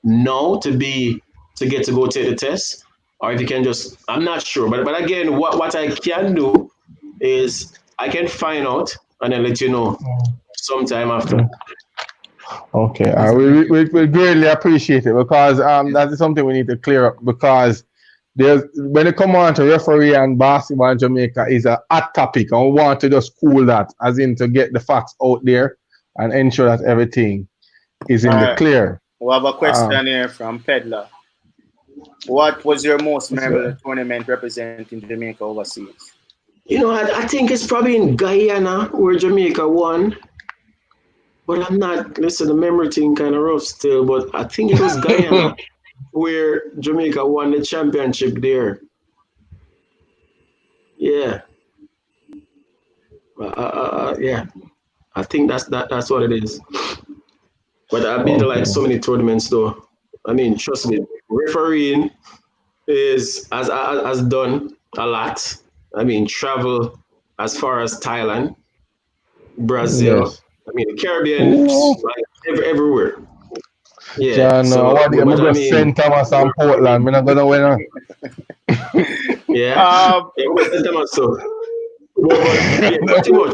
[SPEAKER 5] now to get to go take the test, or if you can just, I'm not sure. But again, what I can do is I can find out and then let you know sometime after.
[SPEAKER 1] Okay, we greatly appreciate it, because that is something we need to clear up, because when it comes on to referee and basketball in Jamaica is a hot topic, and we want to just cool that, as in to get the facts out there and ensure that everything is in the clear.
[SPEAKER 2] We have a question here from Pedler. What was your most memorable tournament representing Jamaica overseas?
[SPEAKER 5] I think it's probably in Guyana where Jamaica won. But I'm not, listen, the memory thing kind of rough still, but I think it was Guyana where Jamaica won the championship there. Yeah. Yeah. I think that's what it is. But I've been to like so many tournaments though. I mean, trust me, refereeing has done a lot. I mean, travel as far as Thailand, Brazil.
[SPEAKER 1] Yes.
[SPEAKER 5] I mean, the Caribbean, like everywhere.
[SPEAKER 1] Yeah,
[SPEAKER 5] Yeah.
[SPEAKER 1] I'm going to St. Thomas and Portland. I'm not going to win.
[SPEAKER 5] Yeah. St. Thomas, so. But pretty much.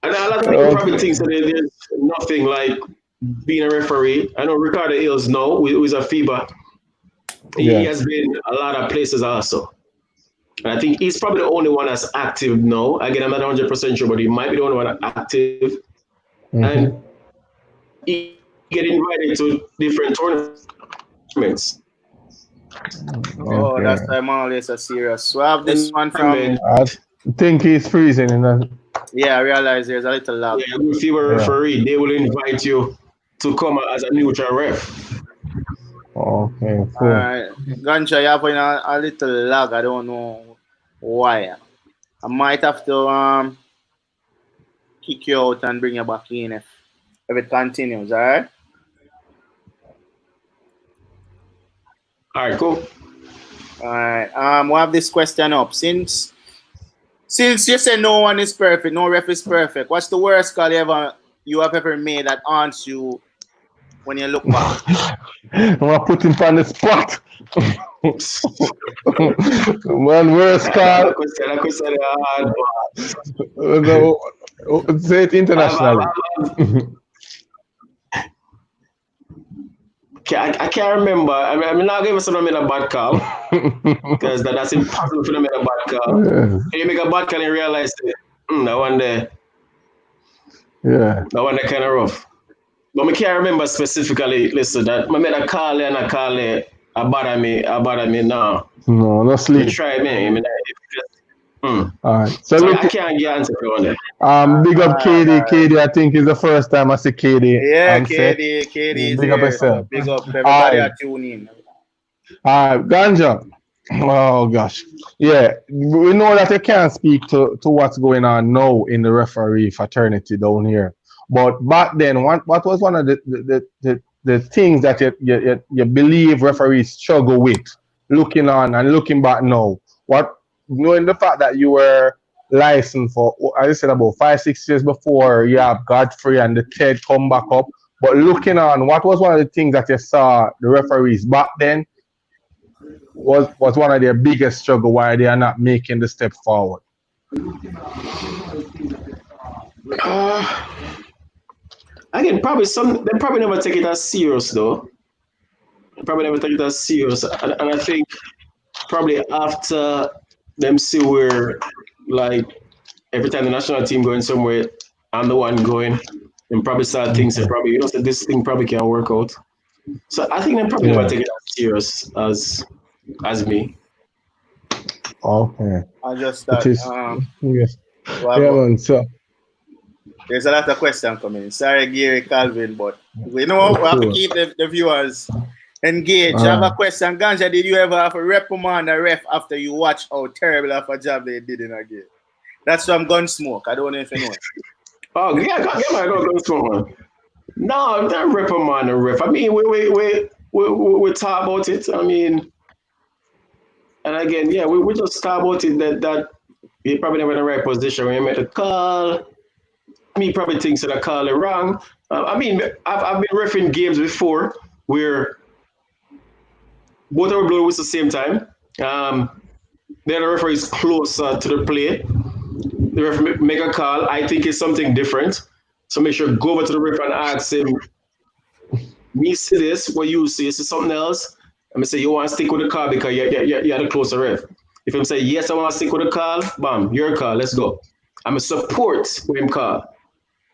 [SPEAKER 5] And a lot of people probably think that there's nothing like being a referee. I know Ricardo Hills now, who is a FIBA. He has been a lot of places also. And I think he's probably the only one that's active now. Again, I'm not 100% sure, but he might be the only one that's active. And he get invited to different tournaments.
[SPEAKER 2] Oh, that's why I'm always a serious. So I have this one from...
[SPEAKER 1] I think he's freezing.
[SPEAKER 2] Yeah, I realize there's a little lag.
[SPEAKER 5] Yeah, if you were a referee, they will invite you to come as a neutral ref.
[SPEAKER 1] Okay,
[SPEAKER 2] cool. All right. Ganja, you have a little lag. I don't know why. I might have to kick you out and bring you back in if it continues, all right?
[SPEAKER 5] All right, cool.
[SPEAKER 2] All right. We have this question up. Since you say no one is perfect, no ref is perfect, what's the worst call you have ever made that haunts you when you look back?
[SPEAKER 1] I'm gonna put him on the spot. One worst call. Say it internationally.
[SPEAKER 5] I can't remember. I'm not giving someone made a bad call because that's impossible for them to make a bad call.
[SPEAKER 1] Yeah.
[SPEAKER 5] And you make a bad call and realize that one there.
[SPEAKER 1] Yeah.
[SPEAKER 5] That one there kind of rough. But I can't remember specifically. Listen, that I made a call and a call there. I bother me now.
[SPEAKER 1] No, no sleep.
[SPEAKER 5] Try me.
[SPEAKER 1] All right. So
[SPEAKER 5] look,
[SPEAKER 1] look,
[SPEAKER 5] I can't get answer for one.
[SPEAKER 1] Big up KD. KD, I think is the first time I see KD.
[SPEAKER 2] Yeah, KD.
[SPEAKER 1] Big up yourself.
[SPEAKER 2] Big up everybody that tune in.
[SPEAKER 1] All right, Ganja. Oh gosh. Yeah, we know that you can't speak to what's going on now in the referee fraternity down here. But back then, what was one of the things that you believe referees struggle with, looking on and looking back now? What, knowing the fact that you were licensed for, as I said, about 5-6 years before you have Godfrey and the Ted come back up, but looking on, what was one of the things that you saw the referees back then was one of their biggest struggle why they are not making the step forward?
[SPEAKER 5] Again, they probably never take it as serious though. Probably never take it as serious, and I think probably after them see where, like, every time the national team going somewhere, I'm the one going, and probably start things and probably so this thing probably can't work out. So I think they probably never take it as serious as me.
[SPEAKER 1] Okay.
[SPEAKER 2] I just thought,
[SPEAKER 1] yes.
[SPEAKER 2] Well,
[SPEAKER 1] yeah, man, so
[SPEAKER 2] there's a lot of questions coming. Sorry, Gary Calvin, but we know we have to keep the viewers engaged. I have a question. Ganja, did you ever have to reprimand a ref after you watch how terrible of a job they did in a game? That's from Gunsmoke. I don't know if you know it.
[SPEAKER 5] Oh, yeah, my Gunsmoke, man. No, I'm not reprimand a ref. I mean, we talk about it. I mean, and again, yeah, we just talk about it that he probably never in the right position when he made the call. Me probably thinks that I call it wrong. I mean, I've been refereeing games before where both are blowing whistles at the same time. The other referee is closer to the play. The referee make a call. I think it's something different. So make sure go over to the referee and ask him, me see this, what you see, is something else? I'm gonna say you want to stick with the call because you're the closer ref. If him say yes, I want to stick with the call, bam, your call, let's go. I'm a support with him call.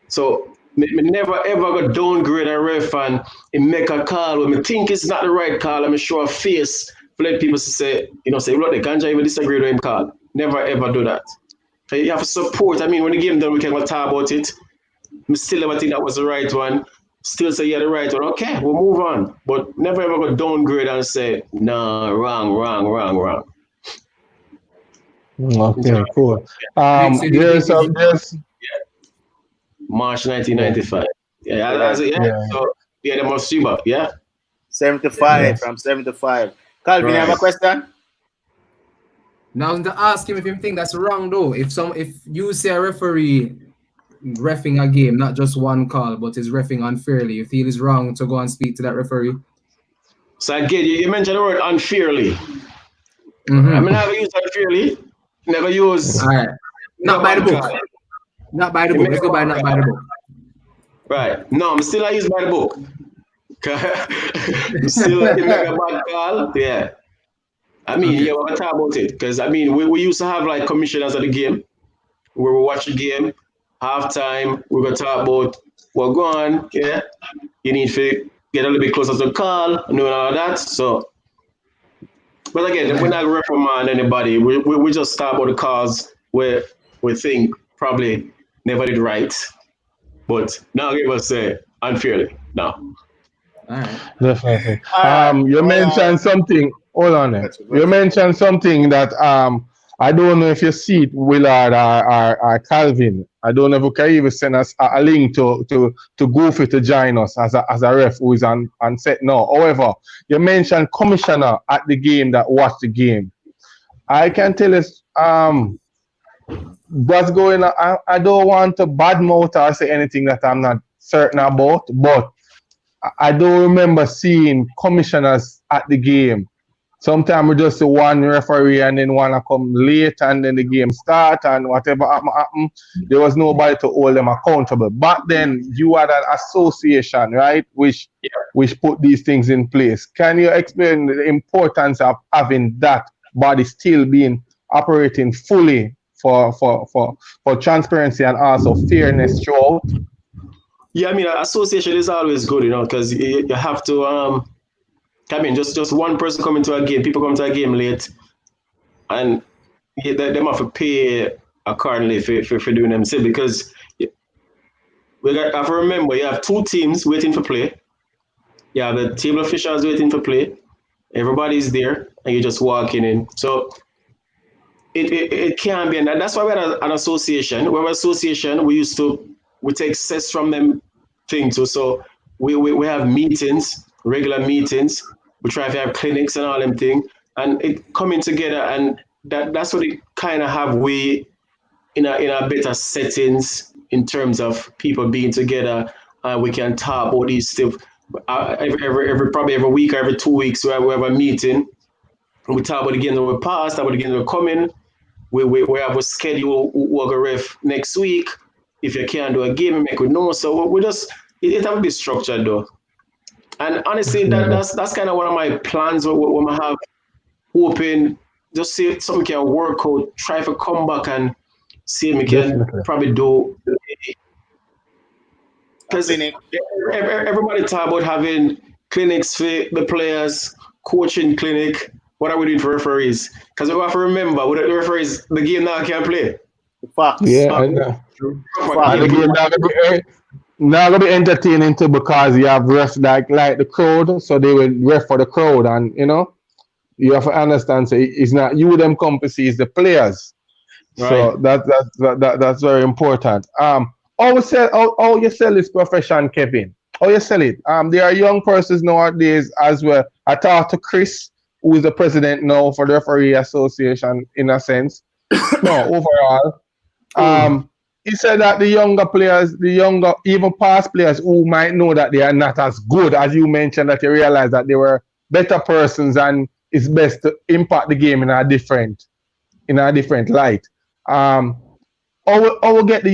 [SPEAKER 5] So me never ever go downgrade a ref and make a call when me think it's not the right call. I'm show a face for let people say, say, look, the Ganja even disagree with him call. Never ever do that. So you have to support. I mean, when the game done, we can go talk about it. I still never think that was the right one. Still say, yeah, the right one. Okay, we'll move on. But never ever go downgrade and say, no, wrong.
[SPEAKER 1] Okay, cool. There's
[SPEAKER 5] March 1995. Yeah. So the Moshiba, yeah.
[SPEAKER 2] 75 yes. From 75. Calvin, you have a question?
[SPEAKER 3] Now to ask him if you think that's wrong though. If you say a referee reffing a game, not just one call, but is reffing unfairly, you feel it's wrong to go and speak to that referee?
[SPEAKER 5] So again, you mentioned the word unfairly. I mean, never use unfairly. Never use.
[SPEAKER 3] All right. Not by the book. Not by the book. Let's go by not by the book.
[SPEAKER 5] Right. No, I'm still I use by the book. Still make a bad call. Yeah. I mean, yeah, we're gonna talk about it because I mean, we used to have like commissioners of the game where we watch the game, halftime. We're gonna talk about what going on. Yeah, you need to get a little bit closer to the call, and doing all that. So, but again, we're not reprimand anybody. We just talk about the calls where we think probably never did right, but now give us unfairly. No.
[SPEAKER 3] All right.
[SPEAKER 1] Definitely. You mentioned something. Hold on there. You mentioned something that I don't know if you see it, Willard or Calvin. I don't know if you can even send us a link to Goofy to join us as a ref who is on set now. However, you mentioned commissioner at the game that watched the game. I can tell us what's going on. I don't want to badmouth or say anything that I'm not certain about, but I don't remember seeing commissioners at the game. Sometimes we just see one referee and then one come late and then the game start and whatever happen. There was nobody to hold them accountable. But then you had an association, right, which put these things in place. Can you explain the importance of having that body still being operating fully for transparency and also fairness throughout?
[SPEAKER 5] Yeah, I mean, association is always good, because you have to. I mean, just one person coming to a game, people come to a game late, and they have to pay accordingly for doing them. Because we have to remember, you have two teams waiting for play. You have the table officials waiting for play. Everybody's there, and you're just walking in. So it can be, and that's why we had an association. We have an association. We take cess from them things too. So we have meetings, regular meetings. We try to have clinics and all them things, and it coming together, and that's what it kind of have we in a better settings in terms of people being together. We can talk about these stuff. Probably every week or every 2 weeks we have a meeting. We talk about the games that were past, about the games that were coming. We have a schedule. We'll go ref next week. If you can't do a game, we make we know. So we just it have to be structured though. And honestly, that's kind of one of my plans. When I have hoping, just see if something can work out, try to come back and see if we can probably do. Because everybody talk about having clinics for the players, coaching clinic. What are we doing for referees? Because we have to remember, with the referees, the game now can't play.
[SPEAKER 2] Facts.
[SPEAKER 1] Yeah, I know. And the game now gonna be entertaining too, because you have refs like the crowd, so they will ref for the crowd, and you have to understand. So it's not you them company, it's the players. Right. So that's very important. How you sell this profession, Kevin? How you sell it? There are young persons nowadays as well. I talked to Chris, who is the president now for the Referee Association, in a sense. No, overall. He said that the younger players, even past players who might know that they are not as good, as you mentioned, that you realize that they were better persons, and it's best to impact the game in a different light. How will get the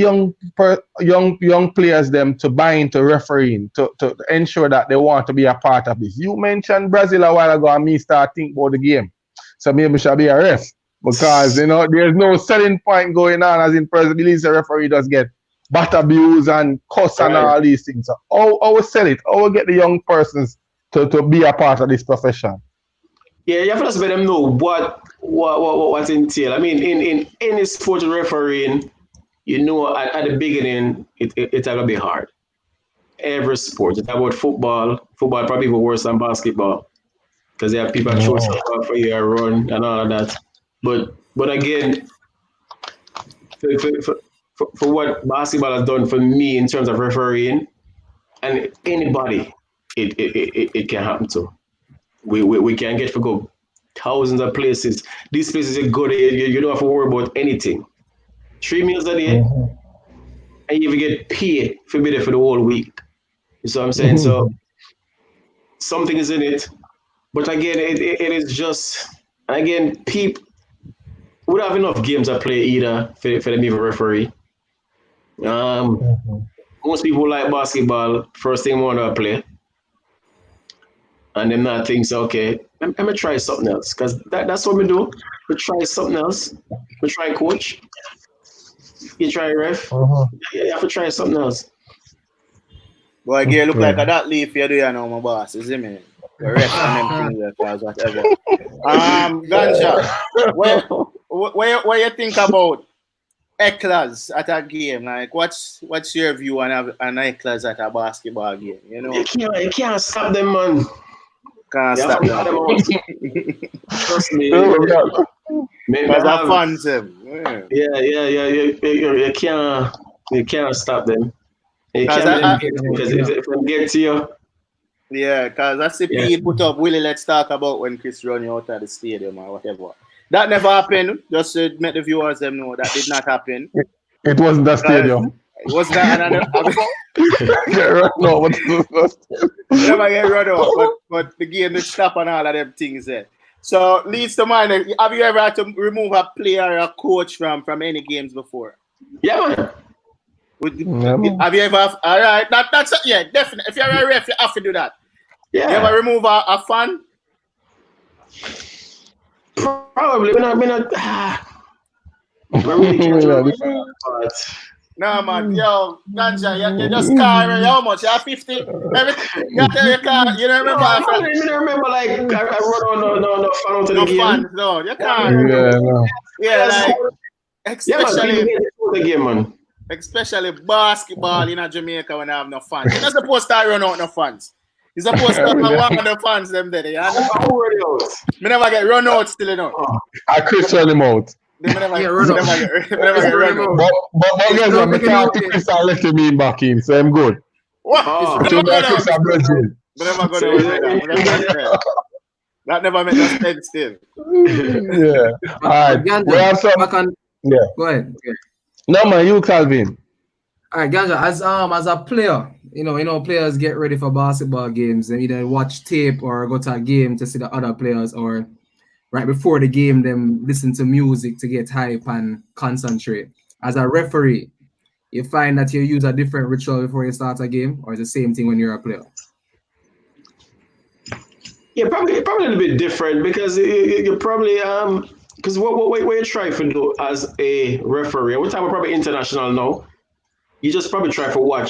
[SPEAKER 1] young players them to buy into refereeing to ensure that they want to be a part of this? You mentioned Brazil a while ago, and me start thinking about the game, so maybe we should be a ref. Because there's no selling point going on, as in President the referee does get bat abuse and cuss and all these things. So how we sell it? How we get the young persons to be a part of this profession?
[SPEAKER 5] Yeah, you have to just let them know what entail. I mean, in any sport refereeing, at the beginning it's gonna be hard. Every sport. It's about football. Football probably even worse than basketball, because they have people throw stuff out for you and run and all of that. But again, for what basketball has done for me in terms of refereeing, and anybody, it can happen to. We can get to go thousands of places. These places are good. You don't have to worry about anything. 3 meals a day, and you even get paid for being there for the whole week. You see what I'm saying? So something is in it. But again, it is just, again, people. We don't have enough games to play either for them even referee. Most people like basketball, first thing want to play. And then not think, so, okay, I'm going to try something else. Because that's what we do. We try something else. We try coach. You try ref. You have to try something else.
[SPEAKER 2] Boy, girl, look like that leaf you do, my boss. You see me? The ref and them things, whatever. Ganja, what you think about hecklers at a game? Like, what's your view on hecklers at a basketball game?
[SPEAKER 5] You can't stop them, man.
[SPEAKER 2] Can't stop them.
[SPEAKER 5] Trust me.
[SPEAKER 2] Because I fans them.
[SPEAKER 5] Yeah. You can't stop them. You can't because if they get to you.
[SPEAKER 2] Yeah, because that's the P put up, Willie, let's talk about when Chris run you out of the stadium or whatever. That never happened. Just to let the viewers them know that did not happen.
[SPEAKER 1] It wasn't the stadium.
[SPEAKER 2] It was that.
[SPEAKER 1] Get run out.
[SPEAKER 2] Never get run out, but the game did stop and all of them things there. So leads to mind, have you ever had to remove a player or a coach from any games before?
[SPEAKER 5] Yeah, man.
[SPEAKER 2] Have you ever? All right, that's yeah, definitely. If you're a ref, you have to do that.
[SPEAKER 5] Yeah.
[SPEAKER 2] You ever remove a fan?
[SPEAKER 5] Probably. We're not. Really but
[SPEAKER 2] No, man. Yo, Ganja, you just car how much? You have 50? Everything. You tell your car. You don't remember?
[SPEAKER 5] I don't remember, like, I run on no fan to the game.
[SPEAKER 2] Fans, no. You can't.
[SPEAKER 1] Yeah, no.
[SPEAKER 2] Yeah, like,
[SPEAKER 5] the game, man.
[SPEAKER 2] Especially basketball in Jamaica when I have no fans. You're not supposed to run out no fans. You're supposed to have one of the fans them there. You know? Me never get run out still, you know.
[SPEAKER 1] I Christian him out.
[SPEAKER 2] They never get run out.
[SPEAKER 1] But guys, I can't take Chris and let him in back in, so I'm good.
[SPEAKER 2] What?
[SPEAKER 1] So Chris and Brazil.
[SPEAKER 2] Never go there. That never made no sense still.
[SPEAKER 1] Yeah. All right. We have some. Yeah.
[SPEAKER 3] Go ahead. Okay.
[SPEAKER 1] No man, you Calvin.
[SPEAKER 3] All right, Ganja, as a player, you know, players get ready for basketball games and either watch tape or go to a game to see the other players, or right before the game, them listen to music to get hype and concentrate. As a referee, you find that you use a different ritual before you start a game, or it's the same thing when you're a player?
[SPEAKER 5] Yeah, probably a little bit different, because you probably because what you try to do as a referee, what time we're probably international now, you just probably try to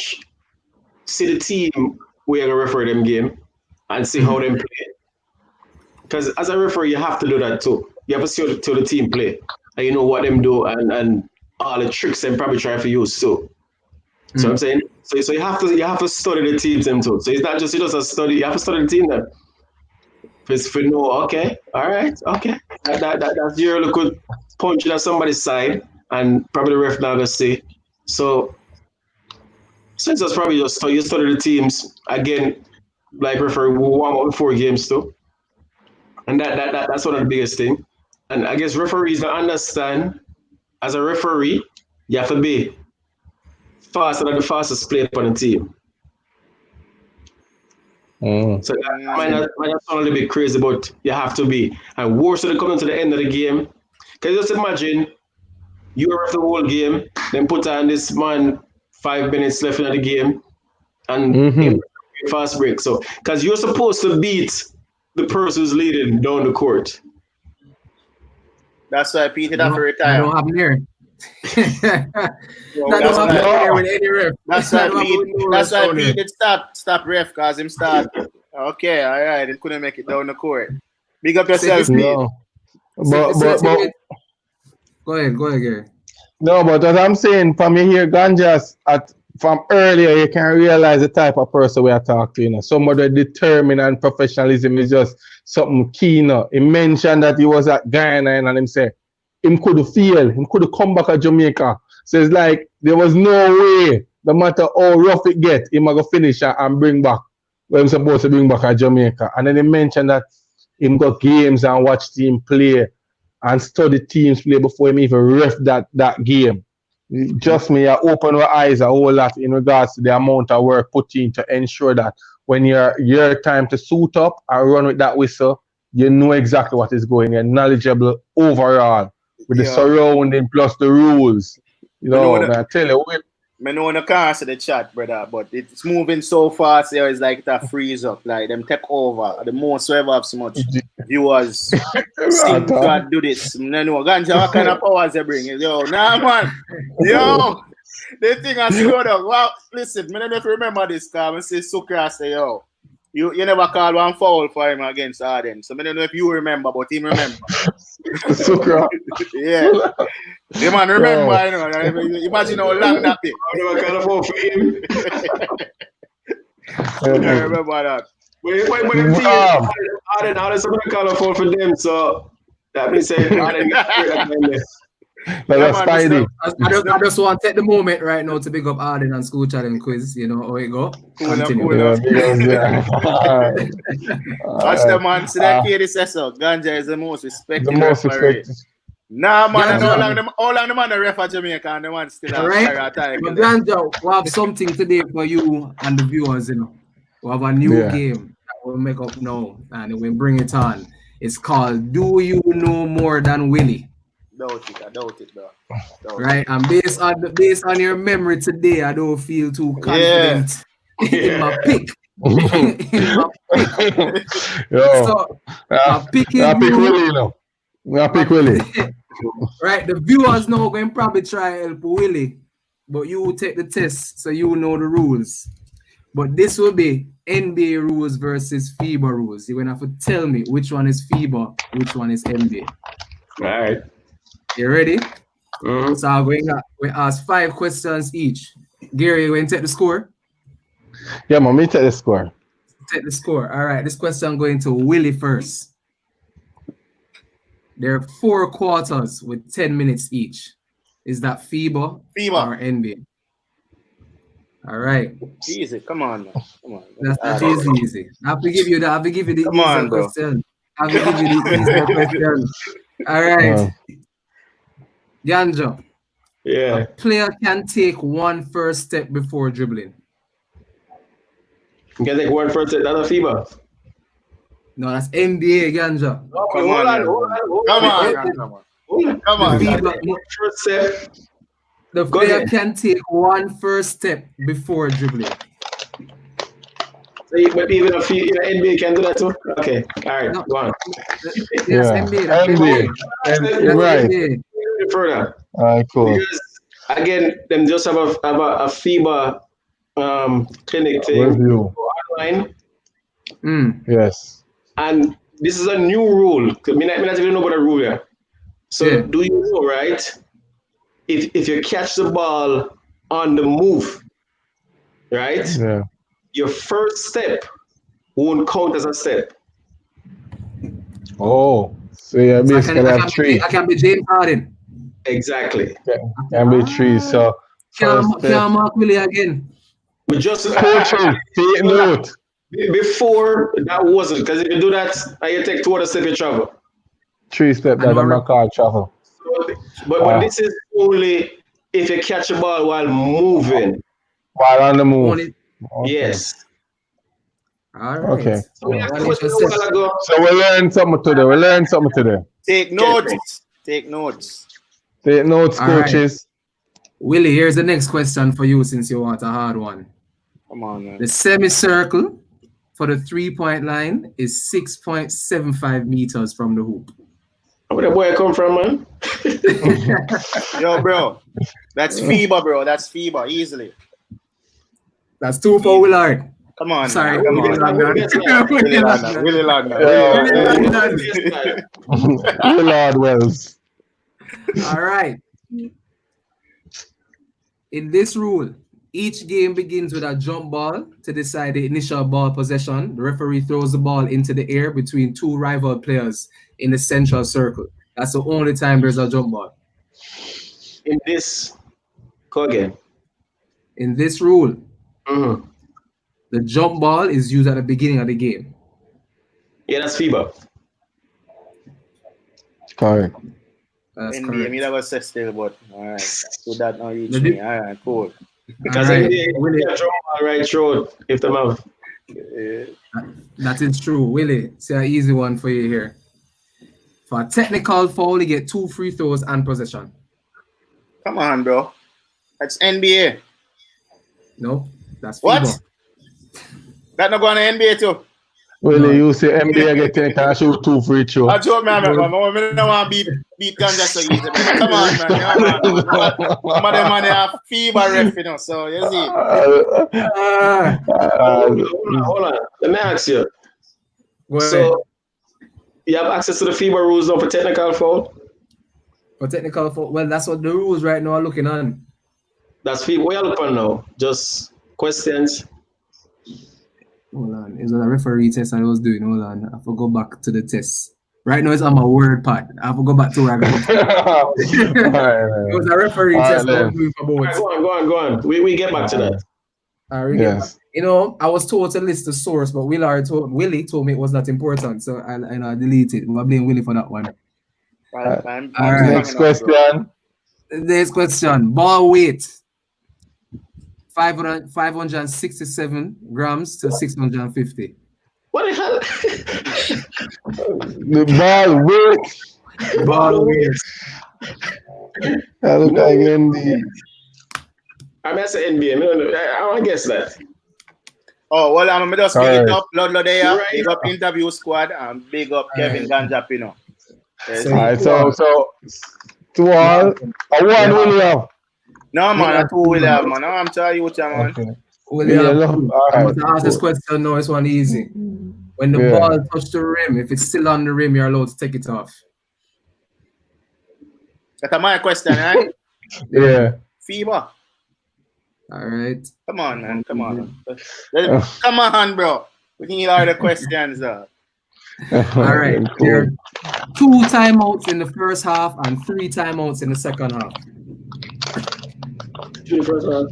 [SPEAKER 5] see the team where you're gonna referee them game and see how them play. Because as a referee, you have to do that too. You have to see how the team play, and you know what them do and all the tricks them probably try to use too. So I'm saying, so you have to study the teams them too. So it's not just a study. You have to study the team then. If you know, okay, all right, okay, that's your little punch at somebody's side, and probably the ref not gonna see. So since that's probably just you study the teams again, like referee, we warm up before games too, and that's one of the biggest thing. And I guess referees don't understand, as a referee, you have to be faster than the fastest player on the team. So that might not sound a little bit crazy, but you have to be. And worse when they come to the end of the game. Can you just imagine you ref the whole game, then put on this man 5 minutes left in the game, and fast break. So because you're supposed to beat the person who's leading down the court.
[SPEAKER 2] That's why Peter have to retire.
[SPEAKER 3] I don't have here. That's
[SPEAKER 2] why Pete did stop ref, because him start. Okay, all right, he couldn't make it down the court. Big up yourself, Pete.
[SPEAKER 1] No. But
[SPEAKER 3] go ahead, Gary.
[SPEAKER 1] No, but as I'm saying, from you hear Ganjas from earlier, you can realize the type of person we are talking to. You know, somebody determined, and professionalism is just something key. You know, he mentioned that he was at Guyana and him say him could fail, him could come back to Jamaica. So it's like there was no way, no matter how rough it get, he might go finish and bring back what he's supposed to bring back at Jamaica. And then he mentioned that him got games and watch team play and study teams play before him even ref that game. Just me, I open our eyes a whole lot in regards to the amount of work put in to ensure that when your time to suit up and run with that whistle, you know exactly what is going. You're knowledgeable overall with the surrounding plus the rules. You know, I tell you.
[SPEAKER 2] I know I can't see the chat, brother, but it's moving so fast here. It's like that freeze up, like them take over. The most we ever have so much viewers see God do this. I know Ganja, what kind of powers they bring? Yo, nah man. Yo, the thing I screwed up. Well, listen, I don't know if you remember this car. I say Sukra say, yo, you never call one foul for him against Arden. So I don't know if you remember, but he remember.
[SPEAKER 1] Sukra.
[SPEAKER 2] Yeah. The man remember, you know. Imagine how long that be.
[SPEAKER 5] I never call a foul for him.
[SPEAKER 2] I remember that.
[SPEAKER 5] When Arden somebody call a foul for them, so that means Arden
[SPEAKER 1] that's Spidey.
[SPEAKER 3] I just want to take the moment right now to big up Arden and School Challenge Quiz. You know how it go. Continue.
[SPEAKER 2] Watch the man. See that kid says so. Ganja is the most respected referee. Nah, man, how long the man the ref at Jamaica and the man still have
[SPEAKER 3] right? But Ganja, we have something today for you and the viewers, you know. We have a new game that we'll make up now and we'll bring it on. It's called Do You Know More Than Willie?
[SPEAKER 2] I doubt it, bro.
[SPEAKER 3] Right, and based on your memory today, I don't feel too confident in my pick. So I'm picking
[SPEAKER 1] Willie, you know. I pick Willie.
[SPEAKER 3] Right, the viewers now going probably try help Willie, but you will take the test so you know the rules. But this will be NBA rules versus FIBA rules. You're gonna have to tell me which one is FIBA, which one is NBA.
[SPEAKER 5] All right.
[SPEAKER 3] You ready? So I'm going to ask 5 questions each. Gary, you going to take the score?
[SPEAKER 1] Yeah, man, me take the score.
[SPEAKER 3] Take the score. All right, this question going to Willie first. There are 4 quarters with 10 minutes each. Is that FIBA or NBA? All right.
[SPEAKER 2] Easy, come on, man. Come on.
[SPEAKER 3] That's not easy. I have to give you the easier question. I have to give you the easier question. All right. Ganja.
[SPEAKER 5] Yeah.
[SPEAKER 3] A player can take one first step before dribbling.
[SPEAKER 5] You can take one first step, that's a FIBA.
[SPEAKER 3] No, that's NBA, Ganja.
[SPEAKER 2] Come on.
[SPEAKER 5] First step.
[SPEAKER 3] The player can take one first step before dribbling.
[SPEAKER 5] So maybe even a few NBA can do that too? Okay. All right, go on.
[SPEAKER 3] Yes, NBA.
[SPEAKER 1] Right.
[SPEAKER 5] Further.
[SPEAKER 1] All right, cool.
[SPEAKER 5] Because, again, them just have a FIBA clinic thing
[SPEAKER 1] review
[SPEAKER 5] online.
[SPEAKER 1] Yes.
[SPEAKER 5] And this is a new rule. I not even know about the rule here. So do you know, right? If you catch the ball on the move, right?
[SPEAKER 1] Yeah.
[SPEAKER 5] Your first step won't count as a step.
[SPEAKER 1] Oh, so yeah, basically have 3.
[SPEAKER 3] I can be James Harden.
[SPEAKER 5] Exactly.
[SPEAKER 1] Can be 3. So
[SPEAKER 3] can Mark Willie again.
[SPEAKER 5] We just
[SPEAKER 1] take note.
[SPEAKER 5] Before that wasn't, because if you do that, you take 2 other steps you travel.
[SPEAKER 1] 3 steps that I'm not called travel.
[SPEAKER 5] But this is only if you catch a ball while moving.
[SPEAKER 1] While on the move.
[SPEAKER 5] Okay. Yes.
[SPEAKER 3] All right.
[SPEAKER 1] Okay.
[SPEAKER 5] So we
[SPEAKER 1] learn something today.
[SPEAKER 2] Take notes. Take notes.
[SPEAKER 1] Take notes, coaches.
[SPEAKER 3] Right. Willie, here's the next question for you since you want a hard one.
[SPEAKER 2] Come on, man.
[SPEAKER 3] The semicircle for the 3-point line is 6.75 meters from the hoop.
[SPEAKER 5] Where the boy come from, man?
[SPEAKER 2] Yo, bro. That's FIBA, bro. That's FIBA, easily.
[SPEAKER 3] That's 2 for Willard.
[SPEAKER 2] Come on.
[SPEAKER 3] Sorry.
[SPEAKER 2] Come on. Willie Lagner.
[SPEAKER 1] Willard Wells.
[SPEAKER 3] All right. In this rule, each game begins with a jump ball to decide the initial ball possession. The referee throws the ball into the air between 2 rival players in the central circle. That's the only time there's a jump ball.
[SPEAKER 5] In this, go again.
[SPEAKER 3] In this rule, the jump ball is used at the beginning of the game.
[SPEAKER 5] Yeah, that's FIBA.
[SPEAKER 1] Correct.
[SPEAKER 3] That's
[SPEAKER 2] NBA,
[SPEAKER 3] correct.
[SPEAKER 2] me that was still, but all right. So that now reach me. All right, cool.
[SPEAKER 5] Because NBA jump ball right through if them have.
[SPEAKER 3] That is true. Willie, see an easy one for you here. For a technical foul, you get 2 free throws and possession.
[SPEAKER 2] Come on, bro. That's NBA.
[SPEAKER 3] No, that's FIBA.
[SPEAKER 2] What? That not going to NBA too?
[SPEAKER 1] Willie, you say NBA getting can shoot 2 free throws.
[SPEAKER 2] I joke, man. I don't want to beat Ganja so easy. Man. Come on, man. Yeah, man. Some of them have FIBA ref, you know. So you see.
[SPEAKER 5] Hold on. Let me ask you.
[SPEAKER 3] So
[SPEAKER 5] you have access to the FIBA rules now for technical foul?
[SPEAKER 3] For technical foul, well, that's what the rules right now are looking on.
[SPEAKER 5] That's FIBA. What you look on now? Just questions.
[SPEAKER 3] Hold on. It was a referee test I was doing. Hold on. I have to go back to the test. Right now it's on my word pad. I have to go back to where I got. It was a referee test I was doing for both.
[SPEAKER 5] Go on. We get back to that.
[SPEAKER 1] Yes.
[SPEAKER 3] You know, I was told to list the source, but Willie told me it was not important, so I deleted. I blame Willie for that one.
[SPEAKER 1] Next question.
[SPEAKER 3] Next question. Ball weight. 567 grams to 650.
[SPEAKER 5] What the hell?
[SPEAKER 1] The ball weight.
[SPEAKER 3] Ball weight.
[SPEAKER 1] I look like ND.
[SPEAKER 5] I mean, I say NBA. I want to guess that.
[SPEAKER 2] Oh, well, I'm just big it up. Lord there.
[SPEAKER 5] Right.
[SPEAKER 2] Big up interview squad and big up Kevin Ganja Pino. Yes.
[SPEAKER 1] All right, so 2 all. A 1 will have.
[SPEAKER 2] No, man, a 2 will have, man. No, I'm telling you what, man.
[SPEAKER 1] Okay.
[SPEAKER 3] William, I'm going to ask this question. No, it's one easy. When the ball touches the rim, if it's still on the rim, you're allowed to take it off.
[SPEAKER 2] That's my question, right?
[SPEAKER 1] Yeah.
[SPEAKER 2] Fever.
[SPEAKER 3] All right.
[SPEAKER 2] Come on, man. Come on. Come on, bro. We need all the questions, though.
[SPEAKER 3] All right. There are 2 timeouts in the first half and 3 timeouts in the second half.
[SPEAKER 1] Fever.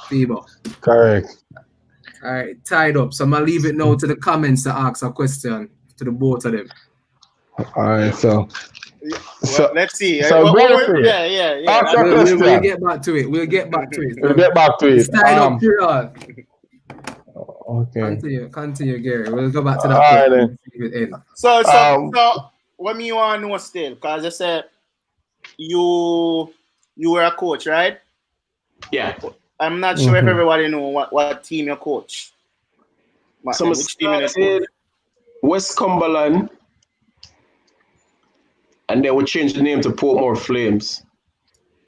[SPEAKER 3] FIBA.
[SPEAKER 1] Correct.
[SPEAKER 3] All right. Tied up. So I'm going to leave it now to the comments to ask a question to the both of them.
[SPEAKER 1] All right. So
[SPEAKER 2] let's see.
[SPEAKER 1] So
[SPEAKER 2] yeah.
[SPEAKER 3] We'll get back to it. We'll get back to it. It's tied up, period.
[SPEAKER 1] Okay.
[SPEAKER 3] Continue, Gary. We'll go back to that.
[SPEAKER 1] All right, then.
[SPEAKER 2] So what me you want to know still? Because I said you were a coach, right?
[SPEAKER 5] Yeah.
[SPEAKER 2] I'm not sure if everybody know what team you coach.
[SPEAKER 5] So which team you coach? West Cumberland, and they would change the name to Portmore Flames.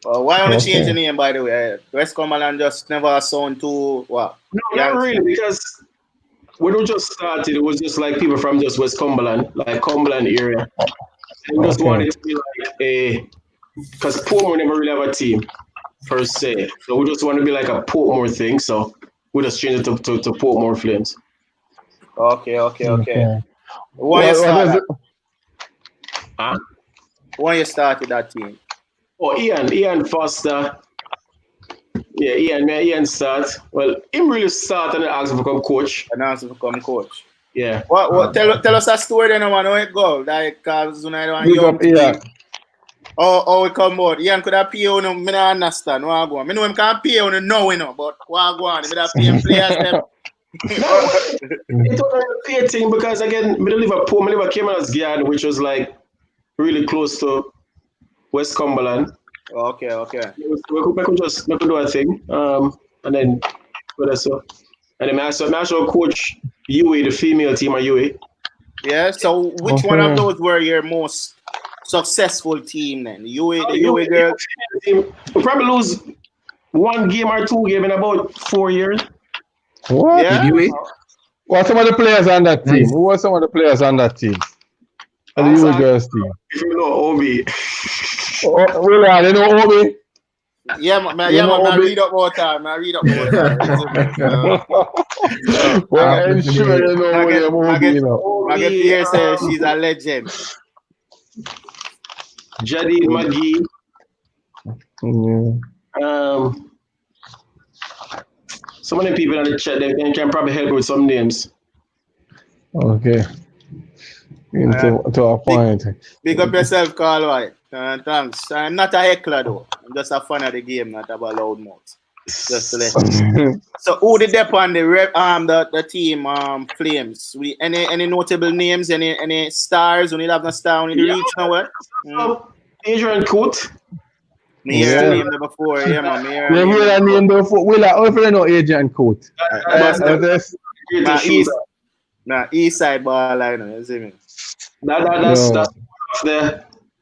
[SPEAKER 2] Why don't you change the name, by the way? West Cumberland just never sound too what?
[SPEAKER 5] No, not really, because when we just started, it was just like people from just West Cumberland, like Cumberland area. And we just wanted to be like because Portmore never really have a team per se. So we just want to be like a Portmore thing. So we just changed it to Portmore Flames.
[SPEAKER 2] Okay. When you started that team?
[SPEAKER 5] Oh, Ian Foster. Yeah, Ian start. Well, him really start and asked to become coach.
[SPEAKER 2] Yeah. What? Tell us a story then, man. How it go? Like, cause you know, young team. Oh, we come out. Ian could have pay you. No, me not understand. What go on? Me know him can't pay you. No, we know. But what go on? Me have pay him players them.
[SPEAKER 5] It was a pay thing because again, me live at Cameron's Yard, which was like really close to West Cumberland.
[SPEAKER 2] Okay.
[SPEAKER 5] We could do a thing. And then what else? And then I also coach UA, the female team at UA.
[SPEAKER 2] Yeah. So which one of those were your most successful team then? The UA girls.
[SPEAKER 5] We probably lose 1 game or 2 games in about 4 years.
[SPEAKER 1] What?
[SPEAKER 2] Yeah.
[SPEAKER 1] What are some of the players on that team? Who are some of the players on that team? The UA girls team.
[SPEAKER 5] If you know Obi.
[SPEAKER 1] Really? They know Obi?
[SPEAKER 2] Yeah, man. I read up more time. Well,
[SPEAKER 1] I'm sure you know Obi.
[SPEAKER 2] I get here say she's a legend.
[SPEAKER 5] Jadine McGee. Some of the people in the chat, they can probably help with some names.
[SPEAKER 1] Okay. To a point.
[SPEAKER 2] Big up yourself, Carl White. Thanks. I'm not a heckler though. I'm just a fan of the game, not about loud mouth. Just to let you know. So who did they on the team Flames? Any notable names? Any stars? We have no star. We need to reach nowhere.
[SPEAKER 5] Adrian Coot.
[SPEAKER 2] Me hear the name before. Yeah, man.
[SPEAKER 1] We hear the name before. We know Adrian Coot.
[SPEAKER 2] East side ball line. You see me?
[SPEAKER 5] That's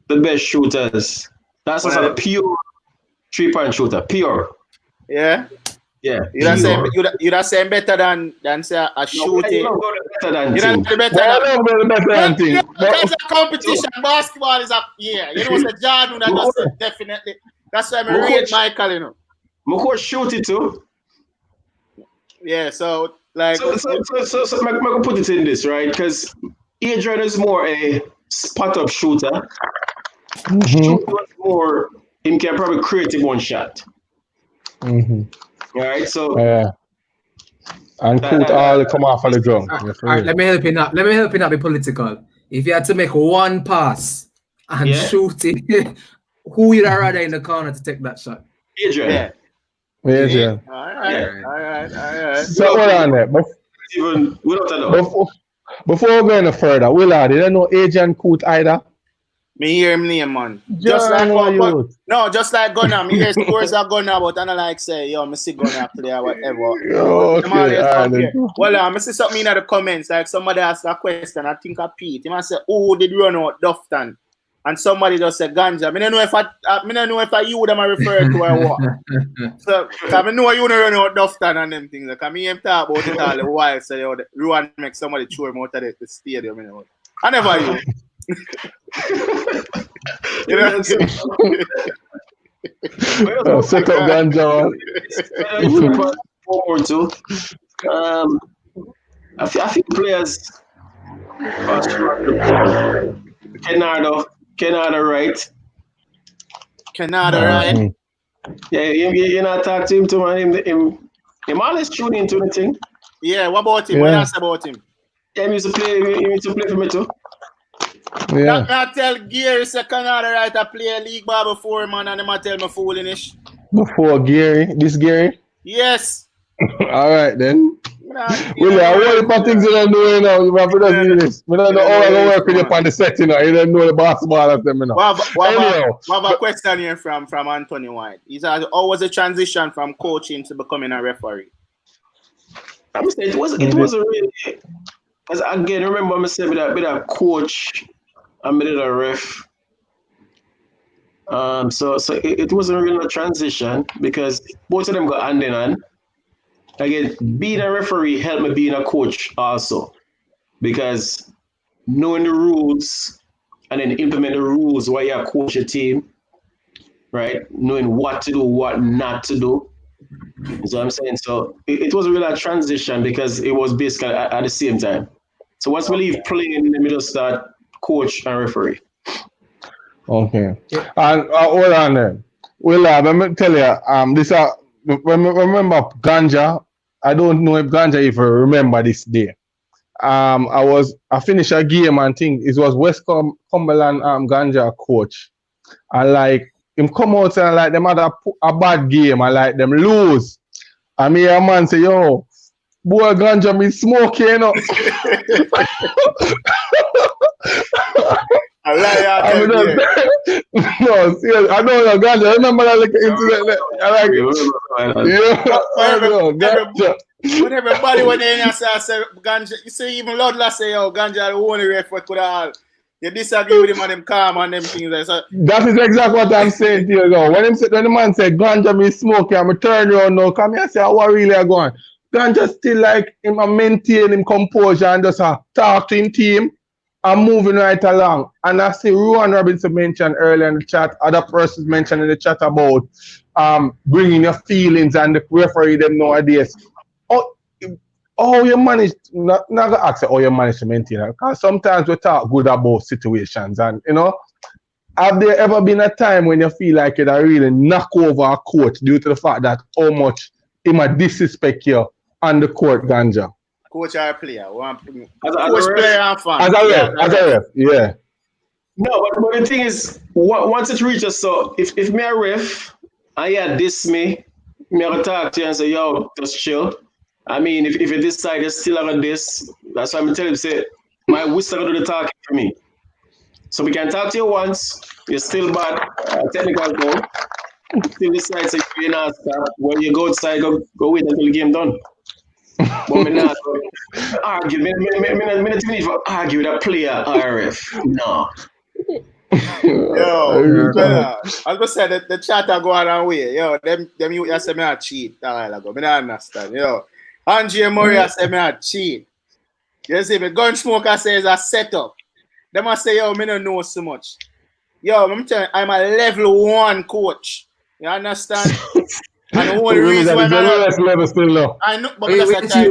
[SPEAKER 5] the best shooters. That's a pure 3-point shooter. Pure.
[SPEAKER 2] Yeah.
[SPEAKER 5] Yeah.
[SPEAKER 2] You're not saying better than say a shooting.
[SPEAKER 5] You're not better than
[SPEAKER 1] team.
[SPEAKER 2] Because competition, basketball is up. Yeah. You know, it's a Jordan that just said definitely. That's why I rate Michael, you know.
[SPEAKER 5] My coach shoot it too.
[SPEAKER 2] Yeah, so like
[SPEAKER 5] so I'm gonna put it in this, right? Because Adrian is more a spot-up shooter. Shooter was more, he can probably create one shot. All right, so
[SPEAKER 1] And Coot all come off of the ground.
[SPEAKER 3] All right, let me help you not be political. If you had to make one pass and shoot it, who would I rather in the corner to take that shot?
[SPEAKER 5] Adrian.
[SPEAKER 1] Adrian.
[SPEAKER 2] All right.
[SPEAKER 1] So hold on there. Before we go any further, Willard, you don't know Adrian Coot either?
[SPEAKER 2] Me hear him name, man. Just like Gunnar. Me hear scores of Gunnar, but I don't like say, yo, me see Gunnar play or whatever.
[SPEAKER 1] Okay,
[SPEAKER 2] well, I see something in the comments, like somebody asked a question, I think I Pete. He must say, who did run out Dufton? And somebody just said Ganja. I don't know if I you them I refer to or what. So I know you don't run out Dufton and them things. Like I mean talk about it all a while, so yo, Ruan make somebody throw him out of the stadium, you know. I never you. You know?
[SPEAKER 1] Set up Ganja.
[SPEAKER 5] I think players are Canada right. Yeah, you not talk to him too, man. Him always tune into the thing.
[SPEAKER 2] Yeah, what about him? What you ask about him?
[SPEAKER 5] Yeah, he used to play for me too.
[SPEAKER 1] Yeah.
[SPEAKER 2] I tell Gary say Canada right to play a league ball before, man, and him tell me foolish.
[SPEAKER 1] Before Gary? This Gary?
[SPEAKER 2] Yes.
[SPEAKER 1] All right then. Well, I want to things you don't know, you know. You have to do this. We don't know how I work with you on the set, you know. You don't know the basketball of them, you know.
[SPEAKER 2] What about a question here from Anthony White? He said, how was the transition from coaching to becoming a referee?
[SPEAKER 5] I must say, it wasn't really. Because again, remember I said with a coach and with a ref. So it wasn't really a transition because both of them got hand in hand. Again, being a referee helped me being a coach also, because knowing the rules and then implement the rules while you coach your team, right? Knowing what to do, what not to do. That's what I'm saying. So it was really a transition because it was basically at the same time. So once we leave playing, then we just start coach and referee.
[SPEAKER 1] Okay. And hold on then. Well, let me tell you, remember Ganja. I don't know if Ganja even remember this day. I finished a game and think it was West Cumberland Ganja coach. And like him come out and like them had a bad game and like them lose. And me a man say, yo, boy Ganja me smoking, you know.
[SPEAKER 2] I lie.
[SPEAKER 1] No, seriously, I know the Ganja. I remember that like incident. I like
[SPEAKER 2] when everybody went in and say Ganja, you see even Ludla say, yo, Ganja the only ref what could have. You disagree with him and them calm and them things like so.
[SPEAKER 1] That is exactly what I'm saying to you now. When the man said Ganja me smoking, I'm turn around now. Come here and say, what really are going? Ganja still like him maintain him composure and just talk to him team. I'm moving right along. And I see Ruan Robinson mentioned earlier in the chat, other persons mentioned in the chat about bringing your feelings and the referee them nowadays. Oh, you manage, not gonna ask how you manage to maintain it. Because sometimes we talk good about situations and, you know, have there ever been a time when you feel like you really knock over a coach due to the fact that how much he might disrespect you on the court, Ganja?
[SPEAKER 2] Coach or player? Coach, player and fan.
[SPEAKER 1] As a ref, yeah.
[SPEAKER 5] No, but the thing is, once it reaches, so if me a ref, and you diss me have to talk to you and say, yo, just chill. I mean, if you decide you still have a diss, that's why I'm telling you, say, my whistle do the talking for me. So we can talk to you once, you're still bad, technical goal. Still decide to you're not stop. When you go outside, go wait until the game done. But me not argue. Me not need to argue with a player or ref. No.
[SPEAKER 2] Yo, I was say the chat are going away. Yo, them you say me a cheat a while ago. Me not understand. Yo, Andre Murray say me a cheat. You see, the gun smoker says a setup. Them I say, yo, me don't know so much. Yo, I'm telling you, I'm a level 1 coach. You understand? And the only reason why
[SPEAKER 1] level still low.
[SPEAKER 2] I know, but that's a time.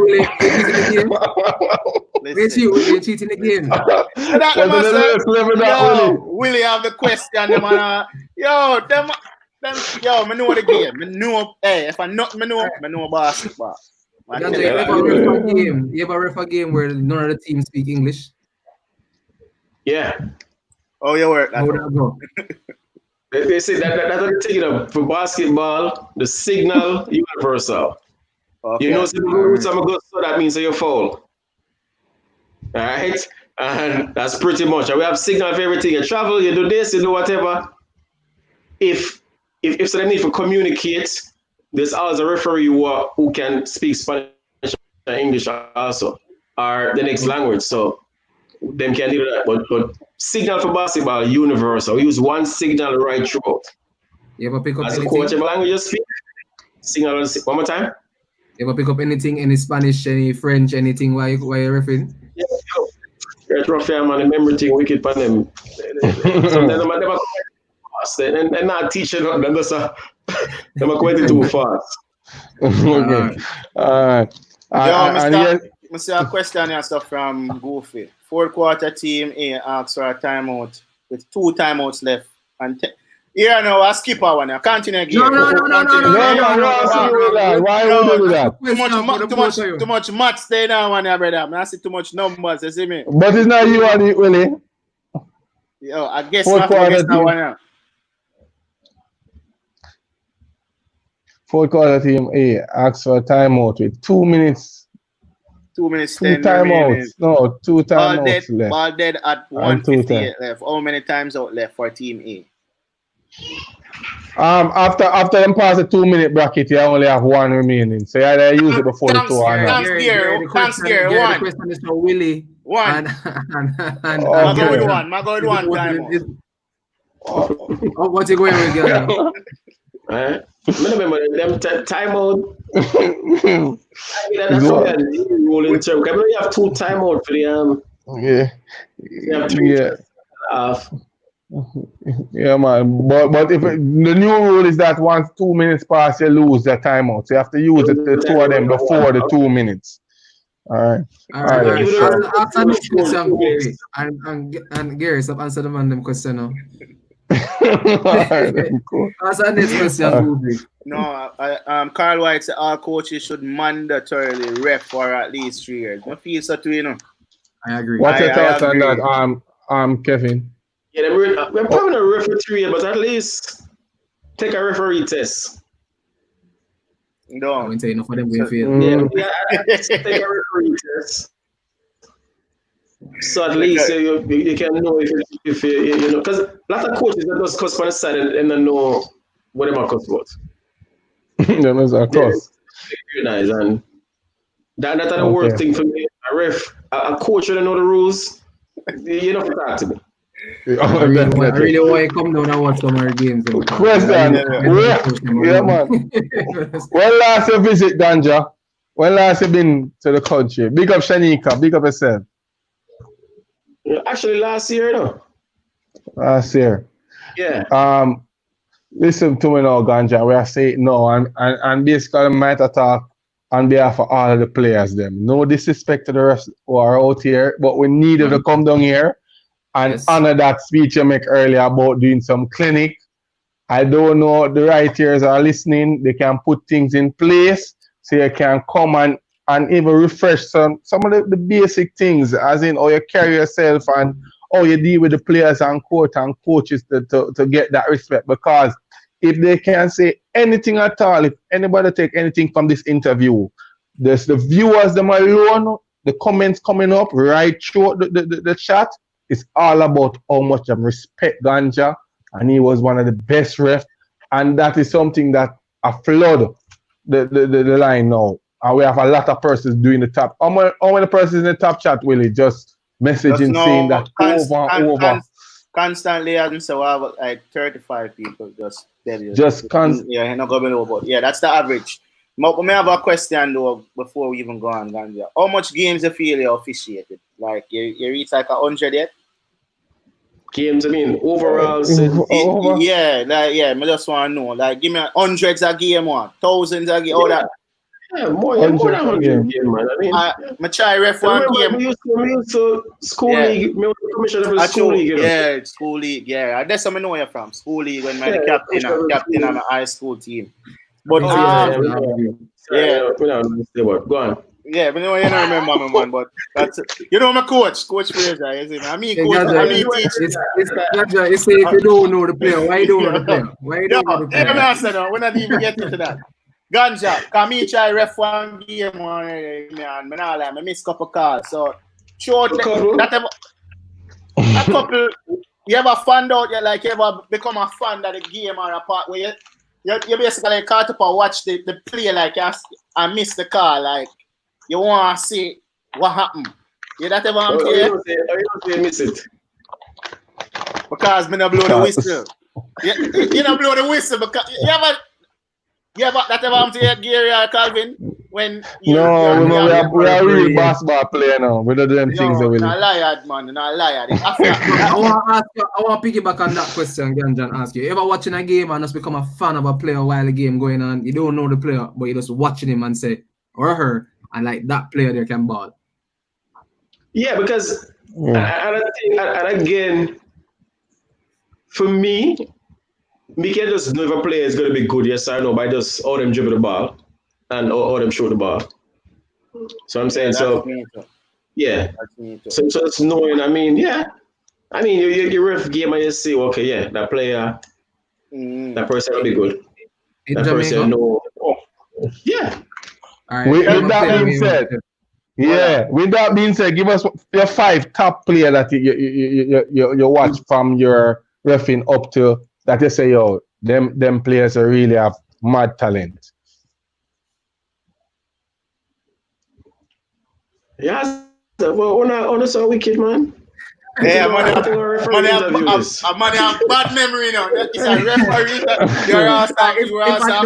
[SPEAKER 3] We're cheating again.
[SPEAKER 2] Willie have the question. Yo, me know the game. Me know, hey, if I not, me know basketball.
[SPEAKER 3] Ganja, you ever ref a game where none of the teams speak English?
[SPEAKER 5] Yeah.
[SPEAKER 2] Oh, you work.
[SPEAKER 3] How would that go?
[SPEAKER 5] They say that's the thing, for basketball, the signal universal.
[SPEAKER 2] Okay.
[SPEAKER 5] You know, so that means that you foul. All right? And that's pretty much. And we have signal for everything. You travel, you do this, you do whatever. If so they need to communicate, there's always a referee who can speak Spanish and English also, or the next language. So them can do that. But signal for basketball, universal. We use one signal right throughout.
[SPEAKER 3] You ever pick up
[SPEAKER 5] As
[SPEAKER 3] anything?
[SPEAKER 5] a coach, whatever language you speak, signal one more time.
[SPEAKER 3] You ever pick up anything, any Spanish, any French, anything while you're refereing?
[SPEAKER 5] Yeah, you're rough, man. The memory thing wicked for them. Sometimes they never fast. They're not teaching them. They're going too fast.
[SPEAKER 1] Okay.
[SPEAKER 2] I see a question and stuff from Goofy. Fourth quarter team A asks for a timeout with 2 timeouts left. And yeah, no, I skip our one. I continue again.
[SPEAKER 1] No. Why would you do that?
[SPEAKER 2] Too much maths there now, one, brother. I see too much numbers, you see me?
[SPEAKER 1] But it's not you, Adi, Willie.
[SPEAKER 2] Yo, I guess I guess that one now.
[SPEAKER 1] Fourth quarter team A asks for a timeout with 2 minutes.
[SPEAKER 2] 2 minutes,
[SPEAKER 1] 2
[SPEAKER 2] 10
[SPEAKER 1] timeouts.
[SPEAKER 2] remaining.
[SPEAKER 1] No, 2 timeouts left.
[SPEAKER 2] Ball dead at 1:58 left. How many times out left for team A?
[SPEAKER 1] After them pass the 2 minute bracket, you only have 1 remaining. So you either use it before the 2 or not.
[SPEAKER 2] Thanks, Gary.
[SPEAKER 3] The question is for Willie.
[SPEAKER 2] 1.
[SPEAKER 3] And
[SPEAKER 2] I'll go with 1. I'll go with 1 time.
[SPEAKER 3] What you going with, Gary?
[SPEAKER 5] I remember them timeout. That's what we rolling term. We only have 2 timeout for the
[SPEAKER 1] Yeah.
[SPEAKER 5] You have 3 half.
[SPEAKER 1] Yeah, man. But if the new rule is that once 2 minutes pass, you lose the timeout. So you have to use the 2 of them before the 2 minutes. All right.
[SPEAKER 3] Answer this question, Goofy. And Gary, stop answer the man them question now.
[SPEAKER 1] Cool.
[SPEAKER 3] Answer this question, Goofy.
[SPEAKER 2] No, Carl White said all coaches should mandatorily ref for at least 3 years. I feel so too, you know.
[SPEAKER 3] I agree.
[SPEAKER 1] What's your thoughts on that, Kevin?
[SPEAKER 5] Yeah, we're probably not ref for 3 years, but at least take a referee test.
[SPEAKER 2] No.
[SPEAKER 3] I won't say enough for them we feel.
[SPEAKER 5] Yeah, take a referee test. So at least you can know if you know, because a lot of coaches that does cuss on the side and don't know what they might cuss about.
[SPEAKER 1] That is a cuss.
[SPEAKER 5] Nice, and that's the worst thing for me. A ref, a coach should know the rules. You don't talk to me.
[SPEAKER 3] I really want to come down and watch some of our games.
[SPEAKER 1] Question. Yeah, man. When last you visit Ganja? When last you been to the country? Big up Shanika. Big up yourself.
[SPEAKER 5] Actually, last year, though.
[SPEAKER 1] Last year.
[SPEAKER 5] Yeah.
[SPEAKER 1] Listen to me now, Ganja. We are saying no, and basically I might talk on behalf of all of the players. Them. No disrespect to the rest who are out here, but we need them to come down here and honor that speech you make earlier about doing some clinic. I don't know the right ears are listening. They can put things in place so you can come and even refresh some of the basic things, as in how you carry yourself and how you deal with the players and coaches to get that respect. Because if they can say anything at all, if anybody take anything from this interview, there's the viewers them alone, the comments coming up right through the chat, it's all about how much I respect Ganja, and he was one of the best refs, and that is something that I flood the line now. And we have a lot of persons doing the top. How many persons in the top chat, Willie, just messaging saying that over?
[SPEAKER 2] Constantly, as Mr. We have like 35 people just yeah, not going over. Yeah, that's the average. But we have a question though before we even go on, Ganja. How much games you feel you officiated? Like you reach like 100 yet?
[SPEAKER 5] Games, I mean, overall.
[SPEAKER 2] Yeah, I just want to know. Like, give me hundreds of game one, thousands of game, all that.
[SPEAKER 5] Yeah, more than 100 games, man. I mean,
[SPEAKER 2] I try ref one game.
[SPEAKER 5] We used to school league. We commissioner for school league.
[SPEAKER 2] Yeah, school league. Yeah, that's where I know you from. School league when I'm the captain of my high school team. But
[SPEAKER 5] Go on.
[SPEAKER 2] Yeah, but no, you don't remember me, man. But that's my coach, Coach Fraser. You see me? I mean, coach. I mean, teach.
[SPEAKER 3] You say if you don't know the player, why you don't know the player? Why you don't know the player?
[SPEAKER 2] Yeah, no, we're not even getting to that. Ganja, come me try ref one game, man. Man, I miss a couple calls. So, short that a couple. You ever found out you ever become a fan of the game or a part where you basically caught up and watch the play and miss the call you want to see what happened. You that ever happen to you?
[SPEAKER 5] You don't miss it.
[SPEAKER 2] Because me not blow the whistle. You don't blow the whistle because you ever that ever happen to you, Gary or Calvin? When we
[SPEAKER 1] are real basketball player now. We don't do them things that we do.
[SPEAKER 2] Not liar, man. Not liar.
[SPEAKER 3] I want to piggyback on that question again, John. Ask you ever watching a game and just become a fan of a player while the game going on? You don't know the player, but you just watching him and say or her, and that player there can ball.
[SPEAKER 5] Yeah, because and I think, and again, for me can just know if a player is going to be good, yes or no, by just all them dribble the ball and all them shoot the ball. So I'm saying, so it's knowing. I mean, you ref game and you see, okay, yeah, that player, that person will be good.
[SPEAKER 3] In
[SPEAKER 5] that
[SPEAKER 3] Jamaica?
[SPEAKER 5] person know. Yeah.
[SPEAKER 3] All right.
[SPEAKER 1] With that being said, with that being said, give us your 5 top players that you watch from your refing up to that you say, yo, them players really have mad talent.
[SPEAKER 5] Yeah, well, so wicked, man.
[SPEAKER 2] Yeah, money have bad memory now. It's a referee. You're also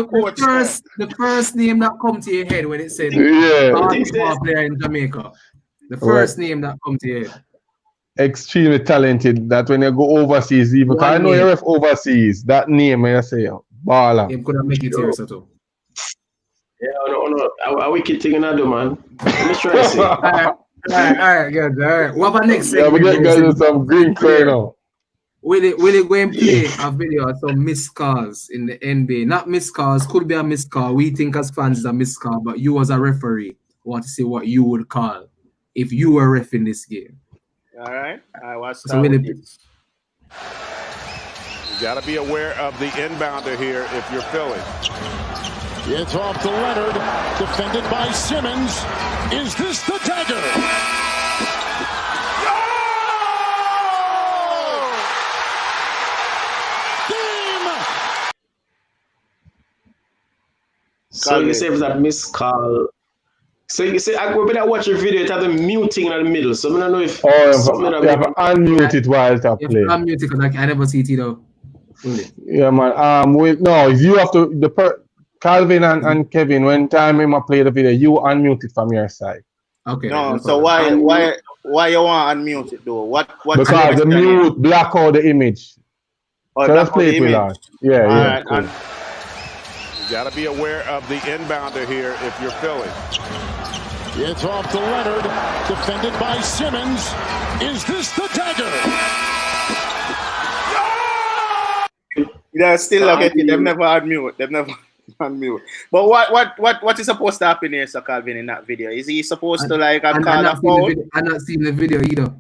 [SPEAKER 2] coach.
[SPEAKER 3] The first name that come to your head when it said basketball player in Jamaica. The first name that come to your head.
[SPEAKER 1] Extremely talented. That when you go overseas, even because I know you ref overseas, that name I say, baller.
[SPEAKER 3] He could have make it here, so.
[SPEAKER 5] Yeah, no. A wicked thing another man. Let's try to see.
[SPEAKER 3] All right, good. All right. What about next
[SPEAKER 1] segment? Yeah, we get some green play now.
[SPEAKER 3] Will it go and play a video of some missed calls in the NBA? Not missed calls, could be a missed call. We think as fans is a missed call, but you as a referee want to see what you would call if you were ref in this game.
[SPEAKER 2] All right. What's
[SPEAKER 3] so will it be?
[SPEAKER 4] You got to be aware of the inbounder here if you're Philly.
[SPEAKER 6] It's off to Leonard, defended by Simmons. Is this the dagger?
[SPEAKER 5] So you say it was a missed call. So you say when I watch your video, it has a muting in the middle. So I don't know if
[SPEAKER 1] you have to unmute it while it's up play.
[SPEAKER 3] Unmute it because I never see it though.
[SPEAKER 1] Yeah, man. If you have to Calvin and Kevin, when time him play the video, you unmute it from your side.
[SPEAKER 3] Okay.
[SPEAKER 2] No, so why you want to unmute it though? What
[SPEAKER 1] because the mute black out the image.
[SPEAKER 2] Oh,
[SPEAKER 1] so let's play it with us. Yeah.
[SPEAKER 4] Cool. You got to be aware of the inbounder here if you're Philly.
[SPEAKER 6] It's off to Leonard, defended by Simmons. Is this the dagger?
[SPEAKER 2] They're still not getting. They've never unmute. But what is supposed to happen here, Sir Calvin, in that video? Is he supposed to call a foul?
[SPEAKER 3] I'm not seeing the video either.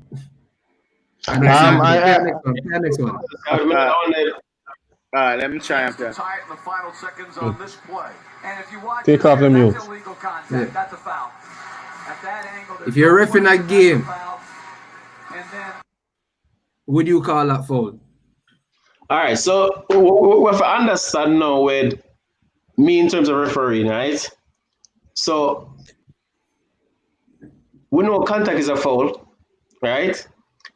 [SPEAKER 3] Next one.
[SPEAKER 2] Let me try and play.
[SPEAKER 7] Tie it in the final seconds on this play. And if you watch
[SPEAKER 1] take off the mute.
[SPEAKER 7] Illegal contact, that's a foul. At that angle,
[SPEAKER 3] if you're reffing that game, would you call that foul?
[SPEAKER 5] All right, so we have to understand now with me in terms of refereeing, right? So we know contact is a foul, right?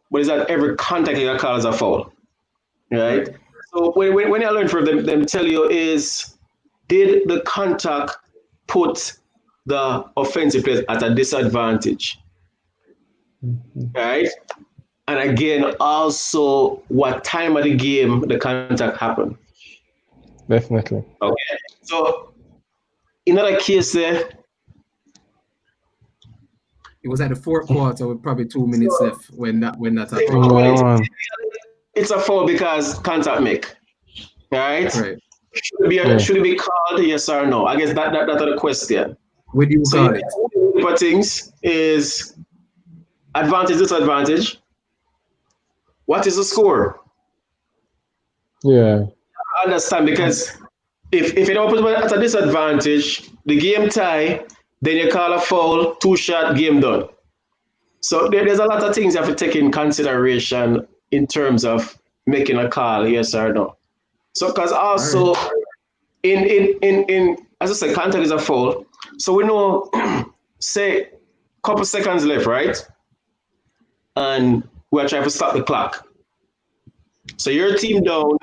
[SPEAKER 5] But it's not every contact you call as a foul, right? So when I learn from them tell you is, did the contact put the offensive players at a disadvantage, right? And again, also what time of the game the contact happened.
[SPEAKER 1] Definitely.
[SPEAKER 5] Okay. So in that case there,
[SPEAKER 3] it was at the fourth quarter with probably 2 minutes left when that happened.
[SPEAKER 5] It's a foul because contact make. Right? Should it be called? Yes or no? I guess that's the question.
[SPEAKER 3] What do you call it?
[SPEAKER 5] For things is advantage, disadvantage. What is the score?
[SPEAKER 1] Yeah.
[SPEAKER 5] I understand, because if it opens at a disadvantage, the game tie, then you call a foul, 2-shot, game done. So there's a lot of things you have to take in consideration in terms of making a call, yes or no. So because also in as I said, contact is a foul. So we know, say, couple seconds left, right? And we're trying to stop the clock. So your team down,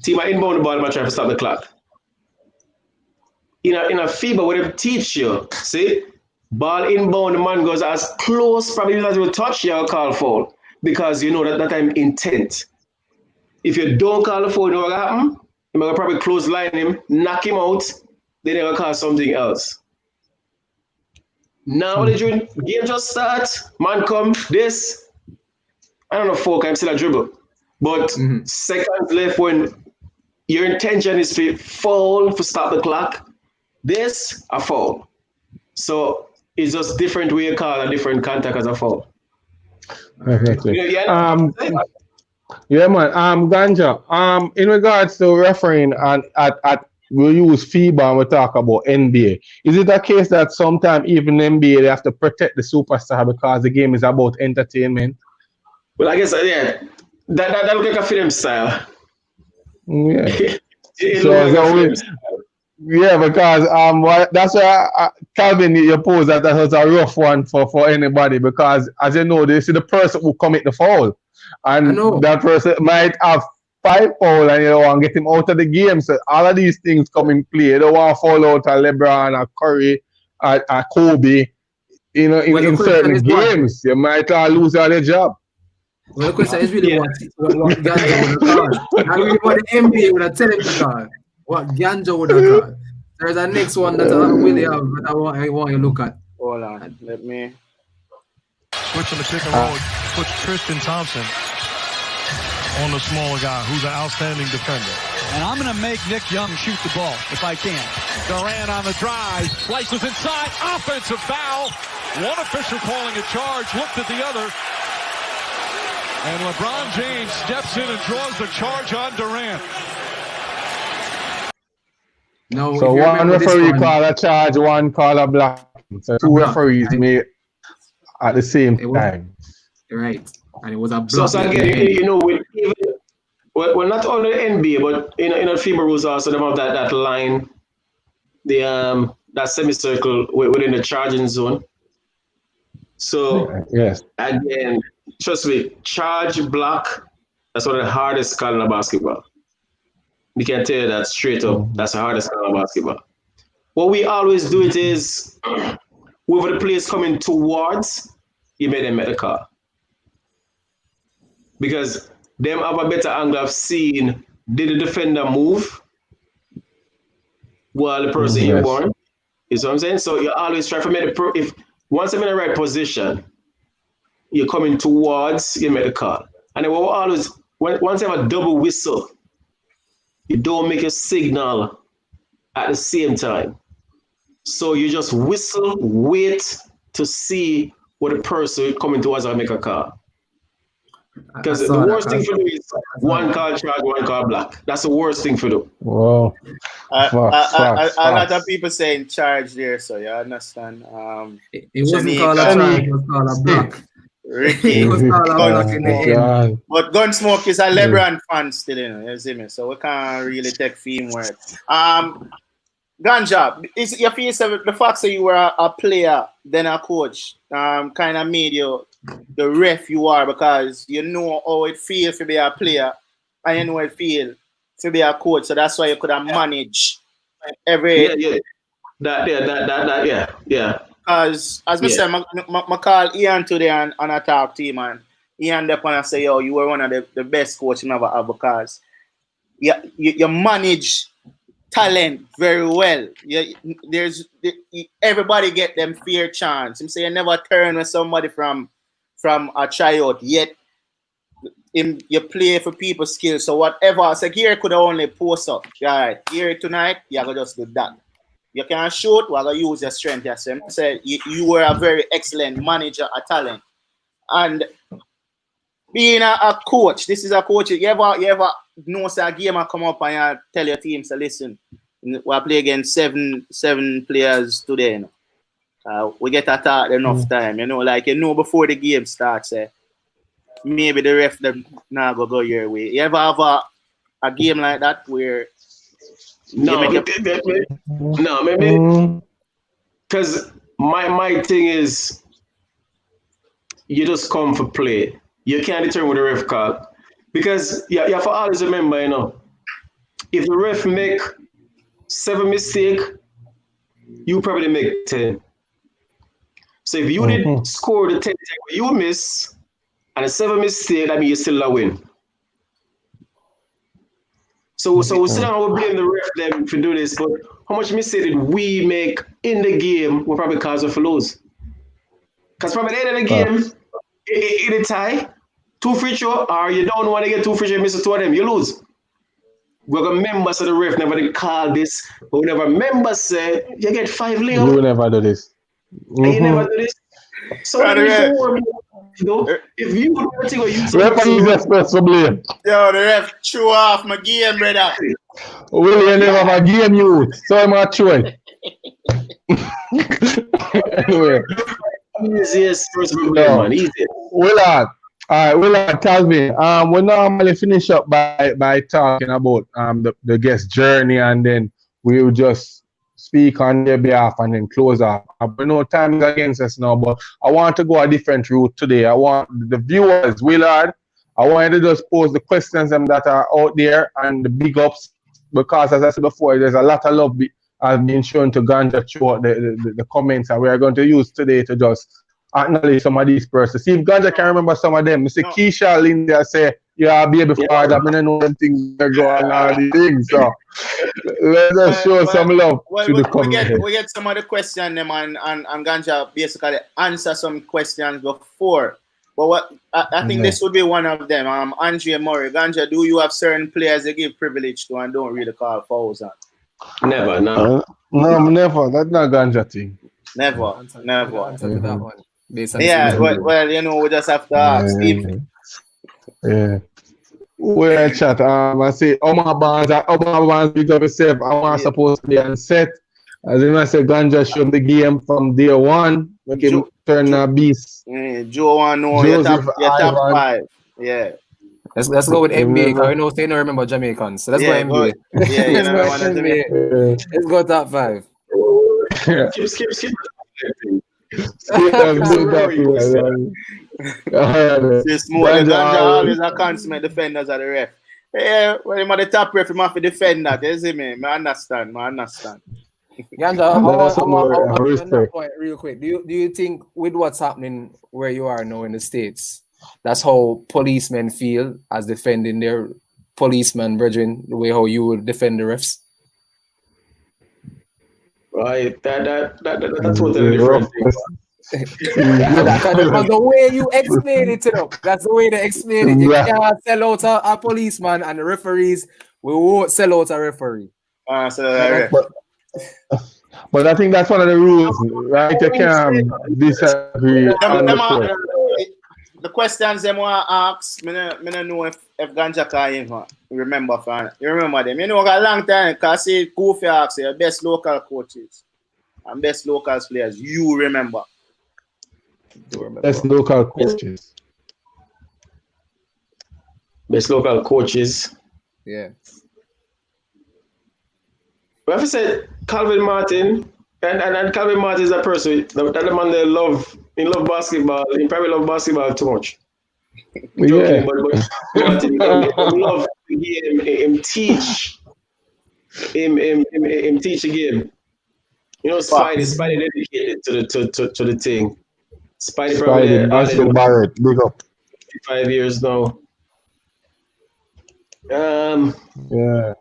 [SPEAKER 5] team are inbound the ball, but trying to stop the clock. In a FIBA, what they teach you, see, ball inbound, the man goes as close probably as you touch, you'll call foul, because you know that time intent. If you don't call the foul, you know what happen? You're gonna probably close line him, knock him out, then you're gonna call something else. Now the game just starts, man come, this, I don't know, folk, I'm still a dribble. But seconds left when your intention is to foul to stop the clock, this a foul. So it's just different way you call a different contact as a foul.
[SPEAKER 1] Exactly. Yeah, man. Ganja. In regards to refereeing and at we use FIBA and we talk about NBA. Is it a case that sometimes even NBA they have to protect the superstar because the game is about entertainment?
[SPEAKER 5] Well, I guess that look like a film style.
[SPEAKER 1] Yeah.
[SPEAKER 5] Yeah,
[SPEAKER 1] because that's why Calvin, you pose that was a rough one for anybody, because as you know, they see the person who commit the foul, and that person might have 5 foul and you don't want to get him out of the game. So all of these things come in play. You don't want to fall out a LeBron, a Curry, a Kobe. You know, in certain games, you might lose all your job.
[SPEAKER 3] Well, the question is really what Ganja would have called. Not really what the NBA would have tell him to call. What Ganja would have called. There's a next one that I really have that I want you to look at.
[SPEAKER 2] Hold on, let me.
[SPEAKER 8] Switching the pick and roll, puts Tristan Thompson on the smaller guy, who's an outstanding defender.
[SPEAKER 9] And I'm going to make Nick Young shoot the ball if I can.
[SPEAKER 6] Durant on the drive, slices inside, offensive foul. One official calling a charge, looked at the other. And LeBron James steps in and draws the charge on Durant.
[SPEAKER 3] No,
[SPEAKER 1] so one referee call a charge, one call a block. So 2 referees made at the same time.
[SPEAKER 3] Right. And it was a block.
[SPEAKER 5] So again, you know, well, not only the NBA, but in a FIBA rules also, they have that line, that semicircle within the charging zone. So
[SPEAKER 1] yes,
[SPEAKER 5] again, trust me, charge block, that's one of the hardest call in basketball. We can tell you that straight up. That's the hardest call in basketball. What we always do it is, whoever the players coming towards, you make them make the call. Because them have a better angle of seeing, did the defender move while the person inborn? You see what I'm saying? So you always try to make if once I'm in the right position, you're coming towards, you make the call. And then once you have a double whistle, you don't make a signal at the same time. So you just whistle, wait to see what the person coming towards and make a call. Because the worst thing for do is one call charge, one call block. That's the worst thing for do.
[SPEAKER 1] Whoa.
[SPEAKER 2] A lot of people saying charge there, so you understand.
[SPEAKER 3] It wasn't called a charge, it was called a block.
[SPEAKER 2] Ricky.
[SPEAKER 3] It was called a block in the end.
[SPEAKER 2] But Gunsmoke is a LeBron fan still, you see me? So we can't really take theme word. Ganja, is your face the fact that you were a player, then a coach, kind of made you the ref you are, because you know how it feels to be a player and you know how it feels to be a coach. So that's why you could have managed every.
[SPEAKER 5] Yeah.
[SPEAKER 2] Because as I said, I call Ian today and I talk to him, and Ian up and I say, yo, you were one of the best coaches you ever have, because you manage talent very well. Everybody get them fair chance. Him say you never turn with somebody from a tryout, yet you play for people's skills. So whatever, so Gary could only post up. Right, Gary tonight, you're gonna just do that. You can shoot, we're gonna use your strength. Yes, I said you were a very excellent manager, a talent. And being a coach, this is a coach. You ever know a game come up and you tell your team, so listen, we'll play against seven players today. You know? We get attacked enough time, before the game starts. Maybe the ref them now go your way. You ever have a game like that where
[SPEAKER 5] maybe because my thing is you just come for play. You can't determine what the ref call because you have to always remember, if the ref make 7 mistakes, you probably make 10. So if you didn't score the 10 you miss and a 7 mistake, that means you still a win. So we still don't blame the ref them for do this, but how much mistake did we make in the game will probably cause us to lose? Because probably at the end of the game, in a tie, 2 free throw, or you don't want to get 2 free throw, miss 2 of them, you lose. We're going to remember so the ref never did call this, but we never remember say you get 5 layup.
[SPEAKER 1] You will never do this.
[SPEAKER 5] And you never do this. So if you would think what you
[SPEAKER 1] blame.
[SPEAKER 2] Yo, the ref threw off my game, brother.
[SPEAKER 1] Will you never have a game you? So I'm not throwing. Anyway.
[SPEAKER 5] Easiest first man, easy.
[SPEAKER 1] Willard, tell me. We normally finish up by talking about the guest journey, and then we'll just speak on their behalf and then close up. I know time is against us now, but I want to go a different route today. I want the viewers, Willard, I want you to just pose the questions that are out there and the big ups, because as I said before, there's a lot of love has been shown to Ganja throughout the comments, and we are going to use today to just acknowledge some of these persons. See if Ganja can remember some of them. Mr. Keisha Lindy, I say, yeah, baby father, I don't know when things are going on, all these things. So let us show some love to the comments.
[SPEAKER 2] We get some of the questions, them and Ganja basically answer some questions before. But I think this would be one of them. Andre Murray, Ganja, do you have certain players they give privilege to and don't really call fouls on?
[SPEAKER 5] Never, no.
[SPEAKER 1] No, never. That's not Ganja thing.
[SPEAKER 2] Never.
[SPEAKER 3] Answer to that one.
[SPEAKER 2] We just have to ask.
[SPEAKER 1] Yeah. We're chat. I say, Omar Barnes, big up yourself. I want supposed to be on set. As I say, Ganja showed the game from day one. Make him turn a beast.
[SPEAKER 2] Joe want to know your top 5. Yeah.
[SPEAKER 3] Let's go with NBA, because we know they don't remember Jamaicans. So let's go NBA. Let's go top 5.
[SPEAKER 5] Skip.
[SPEAKER 2] Ganja always a consummate defenders of the ref. Yeah, when you're the top ref, you have to defend that. You see me? I understand.
[SPEAKER 3] Ganja, on that point, real quick, do you think with what's happening where you are now in the States, that's how policemen feel as defending their policeman brethren, the way how you would defend the refs?
[SPEAKER 5] Right, that's totally different thing.
[SPEAKER 3] Because the way you explain it to them, that's the way they explain it. You can't sell out a policeman, and the referees, we won't sell out a referee.
[SPEAKER 1] But I think that's one of the rules, right? You can't disagree.
[SPEAKER 2] The questions them want to ask, I don't know if Ganja can even remember them. You know, a long time, because I see Goofy asks your best local coaches and best local players, you remember.
[SPEAKER 1] Best local coaches.
[SPEAKER 5] Best local coaches.
[SPEAKER 3] Yeah.
[SPEAKER 5] But if I said Calvin Martin, and Calvin Martin is a person that the man they love. He love basketball. He probably love basketball too much. Joking, but Martin, he love the game. Him teach. Him teach the game. You know, Spidey dedicated to the thing. Spidey probably
[SPEAKER 1] Barrett, big up.
[SPEAKER 5] 5 years now.
[SPEAKER 1] Yeah.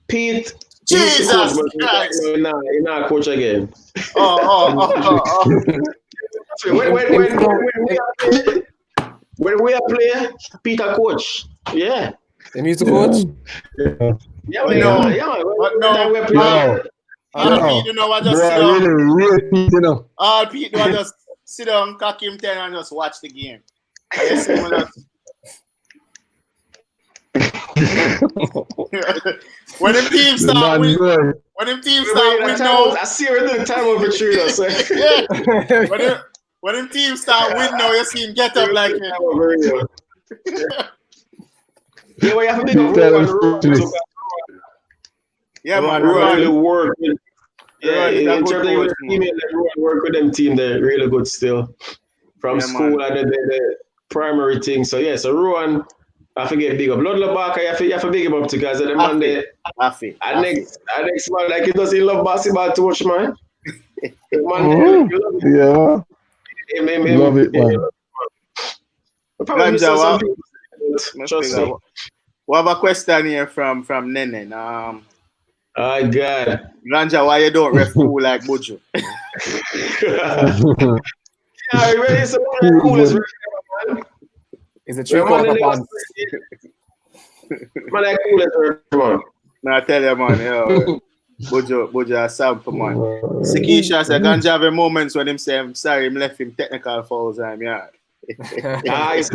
[SPEAKER 2] Pete. Jesus Christ!
[SPEAKER 5] He's not a coach again.
[SPEAKER 2] Oh.
[SPEAKER 5] When we are player, Peter coach. Yeah.
[SPEAKER 3] They need to coach.
[SPEAKER 5] Yeah, we know. Yeah,
[SPEAKER 2] but no.
[SPEAKER 5] we're playing.
[SPEAKER 2] Pete, you know, I just sit down.
[SPEAKER 1] Really, Pete, you know.
[SPEAKER 2] All Pete, I just sit down, cock him 10 and just watch the game. I see him just... when them teams start win, now,
[SPEAKER 5] I see everything time over tree.
[SPEAKER 2] When them teams start win now, you see him get up like him.
[SPEAKER 5] Yeah, we have a big yeah, man, really work. Yeah, in terms of the email, everyone work with them team. They're really good still from school and the primary thing. So yeah, so Rowan, I forget big up. Lord Labaka, you have to big him up to guys. The man there. And next man, like he doesn't love basketball too much, man. Man,
[SPEAKER 1] yeah. Love it, man.
[SPEAKER 2] We have a question here from Nene.
[SPEAKER 5] Oh God.
[SPEAKER 2] Ganja, why you don't ref cool like Bojo?
[SPEAKER 5] Yeah, really is one of the coolest ref, man.
[SPEAKER 3] It's a trick over pants.
[SPEAKER 5] Man, like coolest ref, man.
[SPEAKER 2] No, I tell you, man, yo. Bojo a sample, man. Sikisha said Ganja have moments when him say, I'm sorry, him left him technical fouls time, yeah.
[SPEAKER 5] It's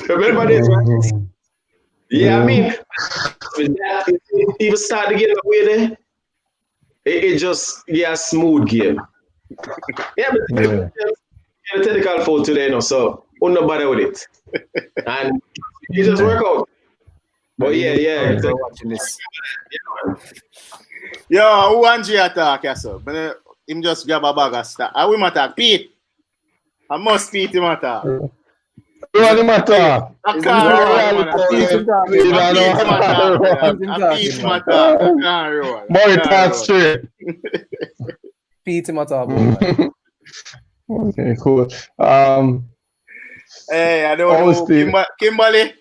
[SPEAKER 5] remember this, man? Yeah, I mean, even start to get away there, it just a smooth game. Yeah, but the technical foul today, no, so I'm not bother with it, and it just work out. But yeah.
[SPEAKER 3] Watching this.
[SPEAKER 2] Yo, who Andre attack, yes, sir? But him just grab a bag of stuff. I will attack Pete. I must Pete him attack.
[SPEAKER 1] What him attack?
[SPEAKER 2] I can't roll.
[SPEAKER 1] Boy, talk straight.
[SPEAKER 3] Pete him attack.
[SPEAKER 1] Okay, cool.
[SPEAKER 2] Hey, I don't know. Kimberly.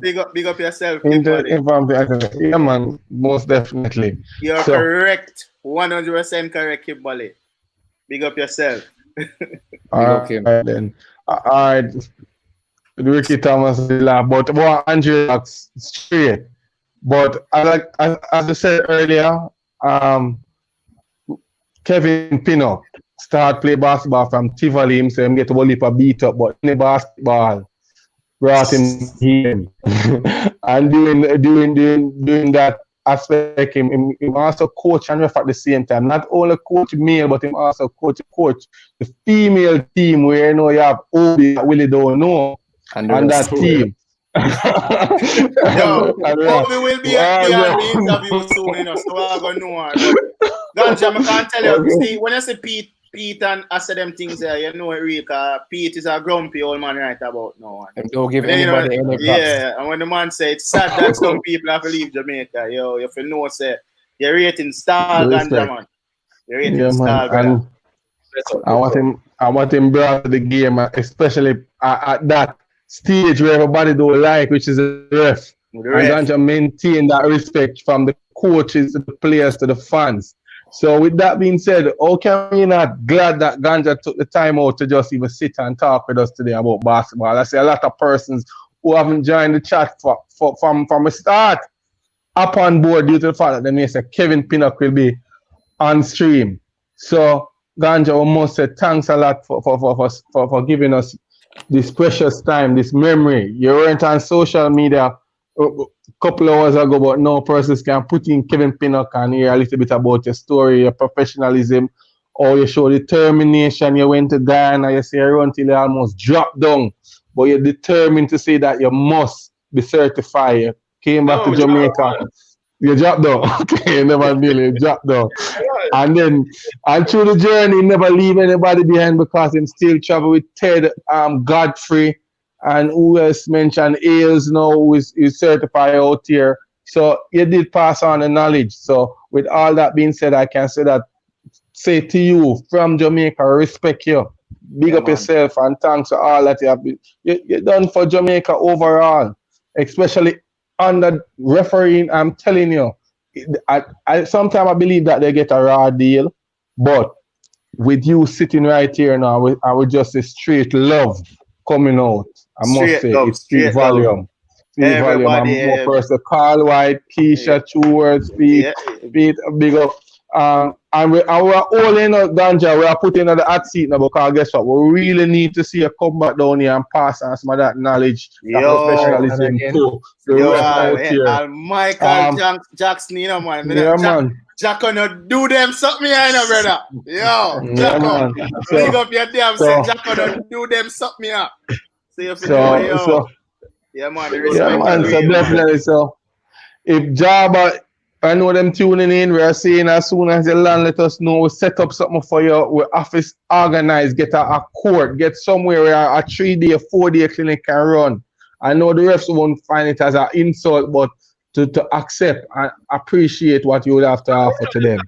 [SPEAKER 2] Big up yourself, Kimberly.
[SPEAKER 1] Yeah, man, most definitely.
[SPEAKER 2] You're correct. 100% correct, Kimberly. Big up yourself.
[SPEAKER 1] All right, then. All right. Ricky Thomas, but Andre looks straight. But as I said earlier, Kevin Pinnock start play basketball from Tivoli himself, him get a whole heap of beat up, but in the basketball brought him here. And doing that aspect, him also coach and ref at the same time. Not only coach male, but him also coach the female team where you have Obi that really don't know and that team.
[SPEAKER 2] Obi will be at the interview soon, so I'm going to know. Ganja, I can't tell you. See, when I say Pete and I say them things there, you know, Rika, Pete is a grumpy old man right about now.
[SPEAKER 3] And don't give anybody any props.
[SPEAKER 2] Yeah, and when the man said it's sad that some people have to leave Jamaica, yo, if you know, say, you're rating star, Ganja, man. You're rating star, man.
[SPEAKER 1] I want him brought to the game, especially at that stage where everybody don't like, which is the ref. And Ganja maintain that respect from the coaches to the players to the fans. So with that being said, how can we not glad that Ganja took the time out to just even sit and talk with us today about basketball? I see a lot of persons who haven't joined the chat from the start up on board due to the fact that they may say Kevin Pinnock will be on stream. So Ganja, we must say thanks a lot for giving us this precious time, this memory. You weren't on social media a couple of hours ago, but now persons can put in Kevin Pinnock and hear a little bit about your story, your professionalism, or you show determination. You went to Ghana, you say you run till you almost dropped down, but you're determined to say that you must be certified. You came back to Jamaica. You dropped down. Okay, never nearly dropped down. And through the journey, never leave anybody behind because him still travel with Ted Godfrey. And who else mentioned Ailes now, who is certified out here. So you did pass on the knowledge. So with all that being said, I can say to you from Jamaica, respect you. Big up yourself and thanks for all that you have you done for Jamaica overall, especially under refereeing. I'm telling you, I sometimes I believe that they get a raw deal, but with you sitting right here now, I would just say straight love coming out. I must say, it's straight volume. Straight volume. I'm more person. Carl White, Keisha, True Words, Pete, big up. And we're all in a ganja. We are putting on the hot seat now because guess what? We really need to see a come back down here and pass on some of that knowledge, that professionalism to the ref out here.
[SPEAKER 2] And Michael Jackson, you know, man.
[SPEAKER 1] Yeah, man.
[SPEAKER 2] Jack gonna do them something here, you know, brother. Yo, Jack, big up your damn self. Jack gonna do them something here. Yeah, man.
[SPEAKER 1] Yeah, man. So definitely. So if Jabba, I know them tuning in. We are saying as soon as the land let us know, we set up something for you. We office organize, get a court, get somewhere where a 3-day, 4-day clinic can run. I know the refs won't find it as an insult, but to accept and appreciate what you would have to offer to them.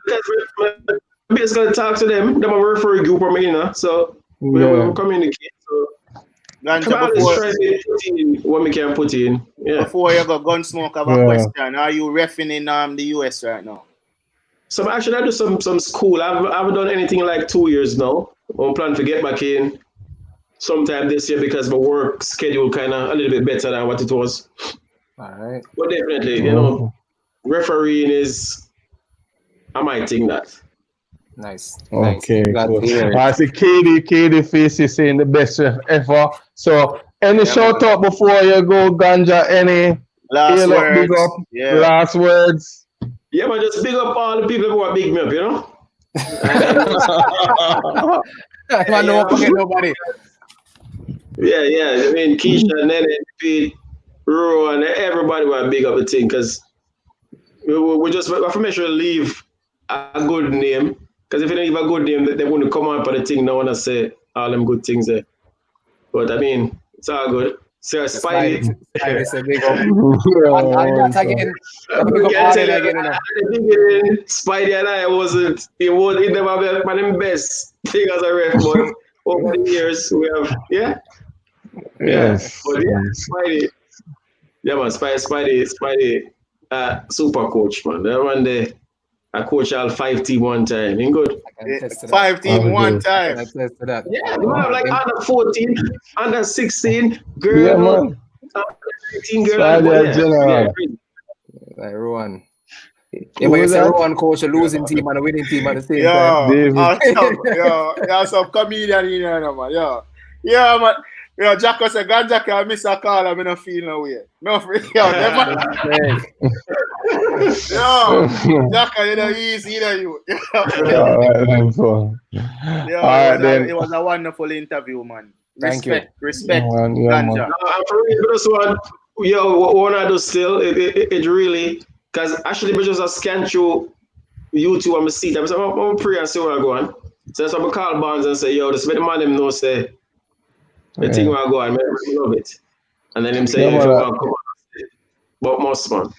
[SPEAKER 5] I'm basically talk to them. They're a referee group or me, you know. So we'll communicate. So what we can put in. Yeah.
[SPEAKER 2] Before you go Gunsmoke, I have a question. Are you reffing in the US right now?
[SPEAKER 5] So actually I do some school. I haven't done anything in like 2 years now. I'm planning to get back in sometime this year because my work schedule kind of a little bit better than what it was.
[SPEAKER 3] All right.
[SPEAKER 5] But definitely, you know, refereeing is, I might think that.
[SPEAKER 3] Nice.
[SPEAKER 1] Okay, cool. I see KD face is saying the best ref ever. So, any shout out before you go, Ganja? Any
[SPEAKER 2] last words?
[SPEAKER 1] Big up, last words?
[SPEAKER 5] Yeah, but just big up all the people who are big me up, you know?
[SPEAKER 3] I don't forget nobody.
[SPEAKER 5] Yeah. I mean, Keisha, Nene, Pete, Ro, and everybody want to big up the thing because we just have to make sure to leave a good name. Because if you don't leave a good name, they wouldn't come on for the thing. No one to say all them good things there. But I mean, it's all good. So Spidey.
[SPEAKER 3] Spidey say big up. And that again.
[SPEAKER 5] Spidey and I wasn't. He never been one of the best thing as a ref. But over the years we have,
[SPEAKER 1] Yes.
[SPEAKER 5] But Spidey. Yeah, man. Spidey. Super coach, man. That one day. I coach all 5 team one time. Ain't good.
[SPEAKER 2] 5 team one time.
[SPEAKER 3] I attest to that.
[SPEAKER 5] Yeah, you have like under 14, under 16, girl, under 18 girl.
[SPEAKER 3] Like Rowan. Yeah, but it's a Rowan coach, a losing team and a winning team at the same time.
[SPEAKER 2] Yeah, some comedian in here, man. Yeah, man. Yo, Jack was a ganja can miss a call. I'm not feeling no way. No free. Yo, Jack, you know easy, you know you.
[SPEAKER 1] Then.
[SPEAKER 2] It was a wonderful interview, man.
[SPEAKER 3] Thank you.
[SPEAKER 2] Respect, ganja.
[SPEAKER 5] For me, this one, one I do still. It really, because actually, we just scan through YouTube and I see them. So I'm pray and see where I go on. So I'm call Barnes and say, yo, this make the man them know say. The thing where I go and I love it. And then him say, if you want to come on, but most man.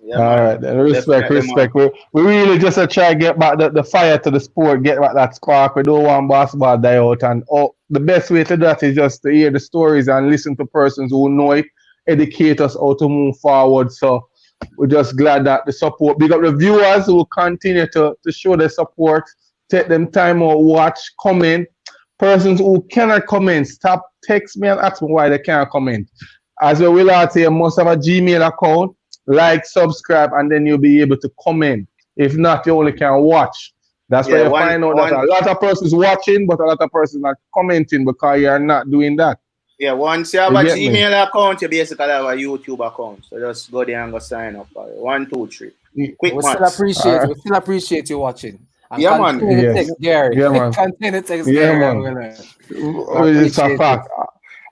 [SPEAKER 1] Yeah, all right, then respect. We really just try to get back the fire to the sport, get back that spark. We don't want basketball die out. And the best way to do that is just to hear the stories and listen to persons who know it, educate us how to move forward. So we're just glad that the support, big up the viewers who will continue to show their support, take them time out, watch, comment. Persons who cannot comment, stop, text me and ask me why they can't comment. As we will say, you must have a Gmail account, like, subscribe, and then you'll be able to comment. If not, you only can watch. That's why you find out that a lot of persons watching, but a lot of persons are commenting because you are not doing that.
[SPEAKER 2] Yeah, once you have a Gmail account, you basically have a YouTube account. So just go there and go sign up. 1, 2, 3. Quick
[SPEAKER 3] we still appreciate you watching. And
[SPEAKER 2] yeah, man.
[SPEAKER 3] Text Gary.
[SPEAKER 1] Yeah, man.
[SPEAKER 3] Continue to text Gary.
[SPEAKER 1] Yeah, man. It's a fact.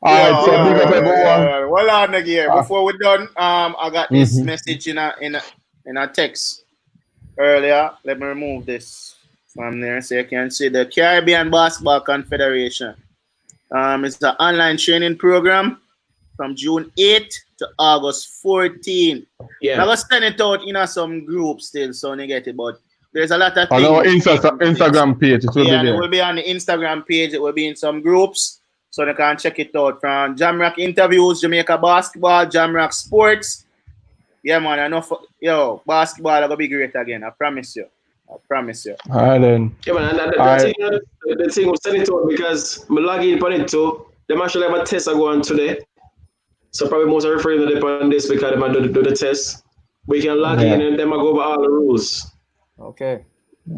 [SPEAKER 1] All right, so big up everyone.
[SPEAKER 2] Well on again. Before we're done, I got this message in a text earlier. Let me remove this from there so you can see the Caribbean Basketball Confederation. It's an online training program from June 8th to August 14th.
[SPEAKER 5] Yeah.
[SPEAKER 2] I'm going to send it out in some groups still, so you get it, but there's a lot of things.
[SPEAKER 1] On our Instagram page, it will be there.
[SPEAKER 2] It will be on the Instagram page. It will be in some groups, so you can check it out. From Jamrock interviews, Jamaica basketball, Jamrock sports. Yeah, man, I know. Basketball is gonna be great again. I promise you. I promise you.
[SPEAKER 1] All right then.
[SPEAKER 5] Yeah, man. The thing was sending to it because I'm logging on it too. They actually have a test I go on today. So probably most are referring to them on this because they might do the test. We can log in and then I go over all the rules.
[SPEAKER 3] Okay.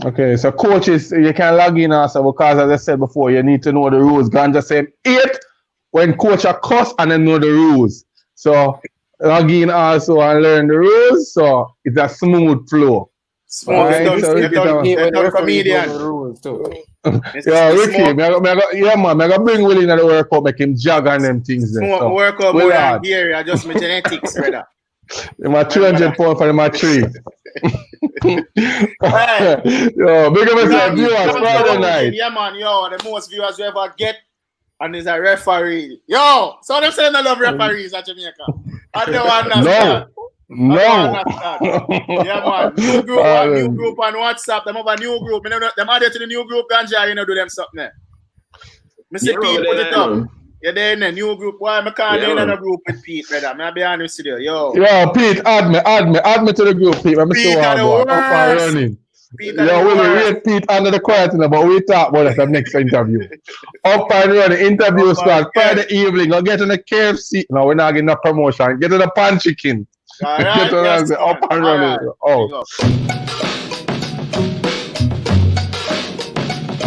[SPEAKER 1] Okay, so coaches, you can log in also because as I said before, you need to know the rules. Ganja said 8 when coach a cuss and then know the rules. So log in also and learn the rules. So it's a smooth flow.
[SPEAKER 2] Smooth. So comedian.
[SPEAKER 1] Yeah, Ricky, I'm gonna bring Willie in the workout, make him jog on them things.
[SPEAKER 2] So. Workout more than Gary, I just my genetics, brother.
[SPEAKER 1] My 200 pounds for my tree. Yo, big up yourself, viewers, Friday night.
[SPEAKER 2] Yeah, man, yo, the most viewers you ever get, and is a referee. Yo, so them saying I love referees at Jamaica. I don't understand.
[SPEAKER 1] No.
[SPEAKER 2] Yeah, man. New group on WhatsApp. Them have a new group. Them added to the new group, Ganja, do them something there. Mr. Pete, put it up. You're there in the new group. Why I can't be in a group with Pete, brother? I'll be honest with you. Yo,
[SPEAKER 1] Pete, add me to the group, Pete.
[SPEAKER 2] Pete got the worst.
[SPEAKER 1] Yo, Willie, rate Pete under the quiet, but we talk about that next interview. Up and running, interview start Friday evening. I'll get in the KFC. No, we're not getting a promotion. Get to the pan chicken.
[SPEAKER 2] All right,
[SPEAKER 1] Get to up and running. Oh.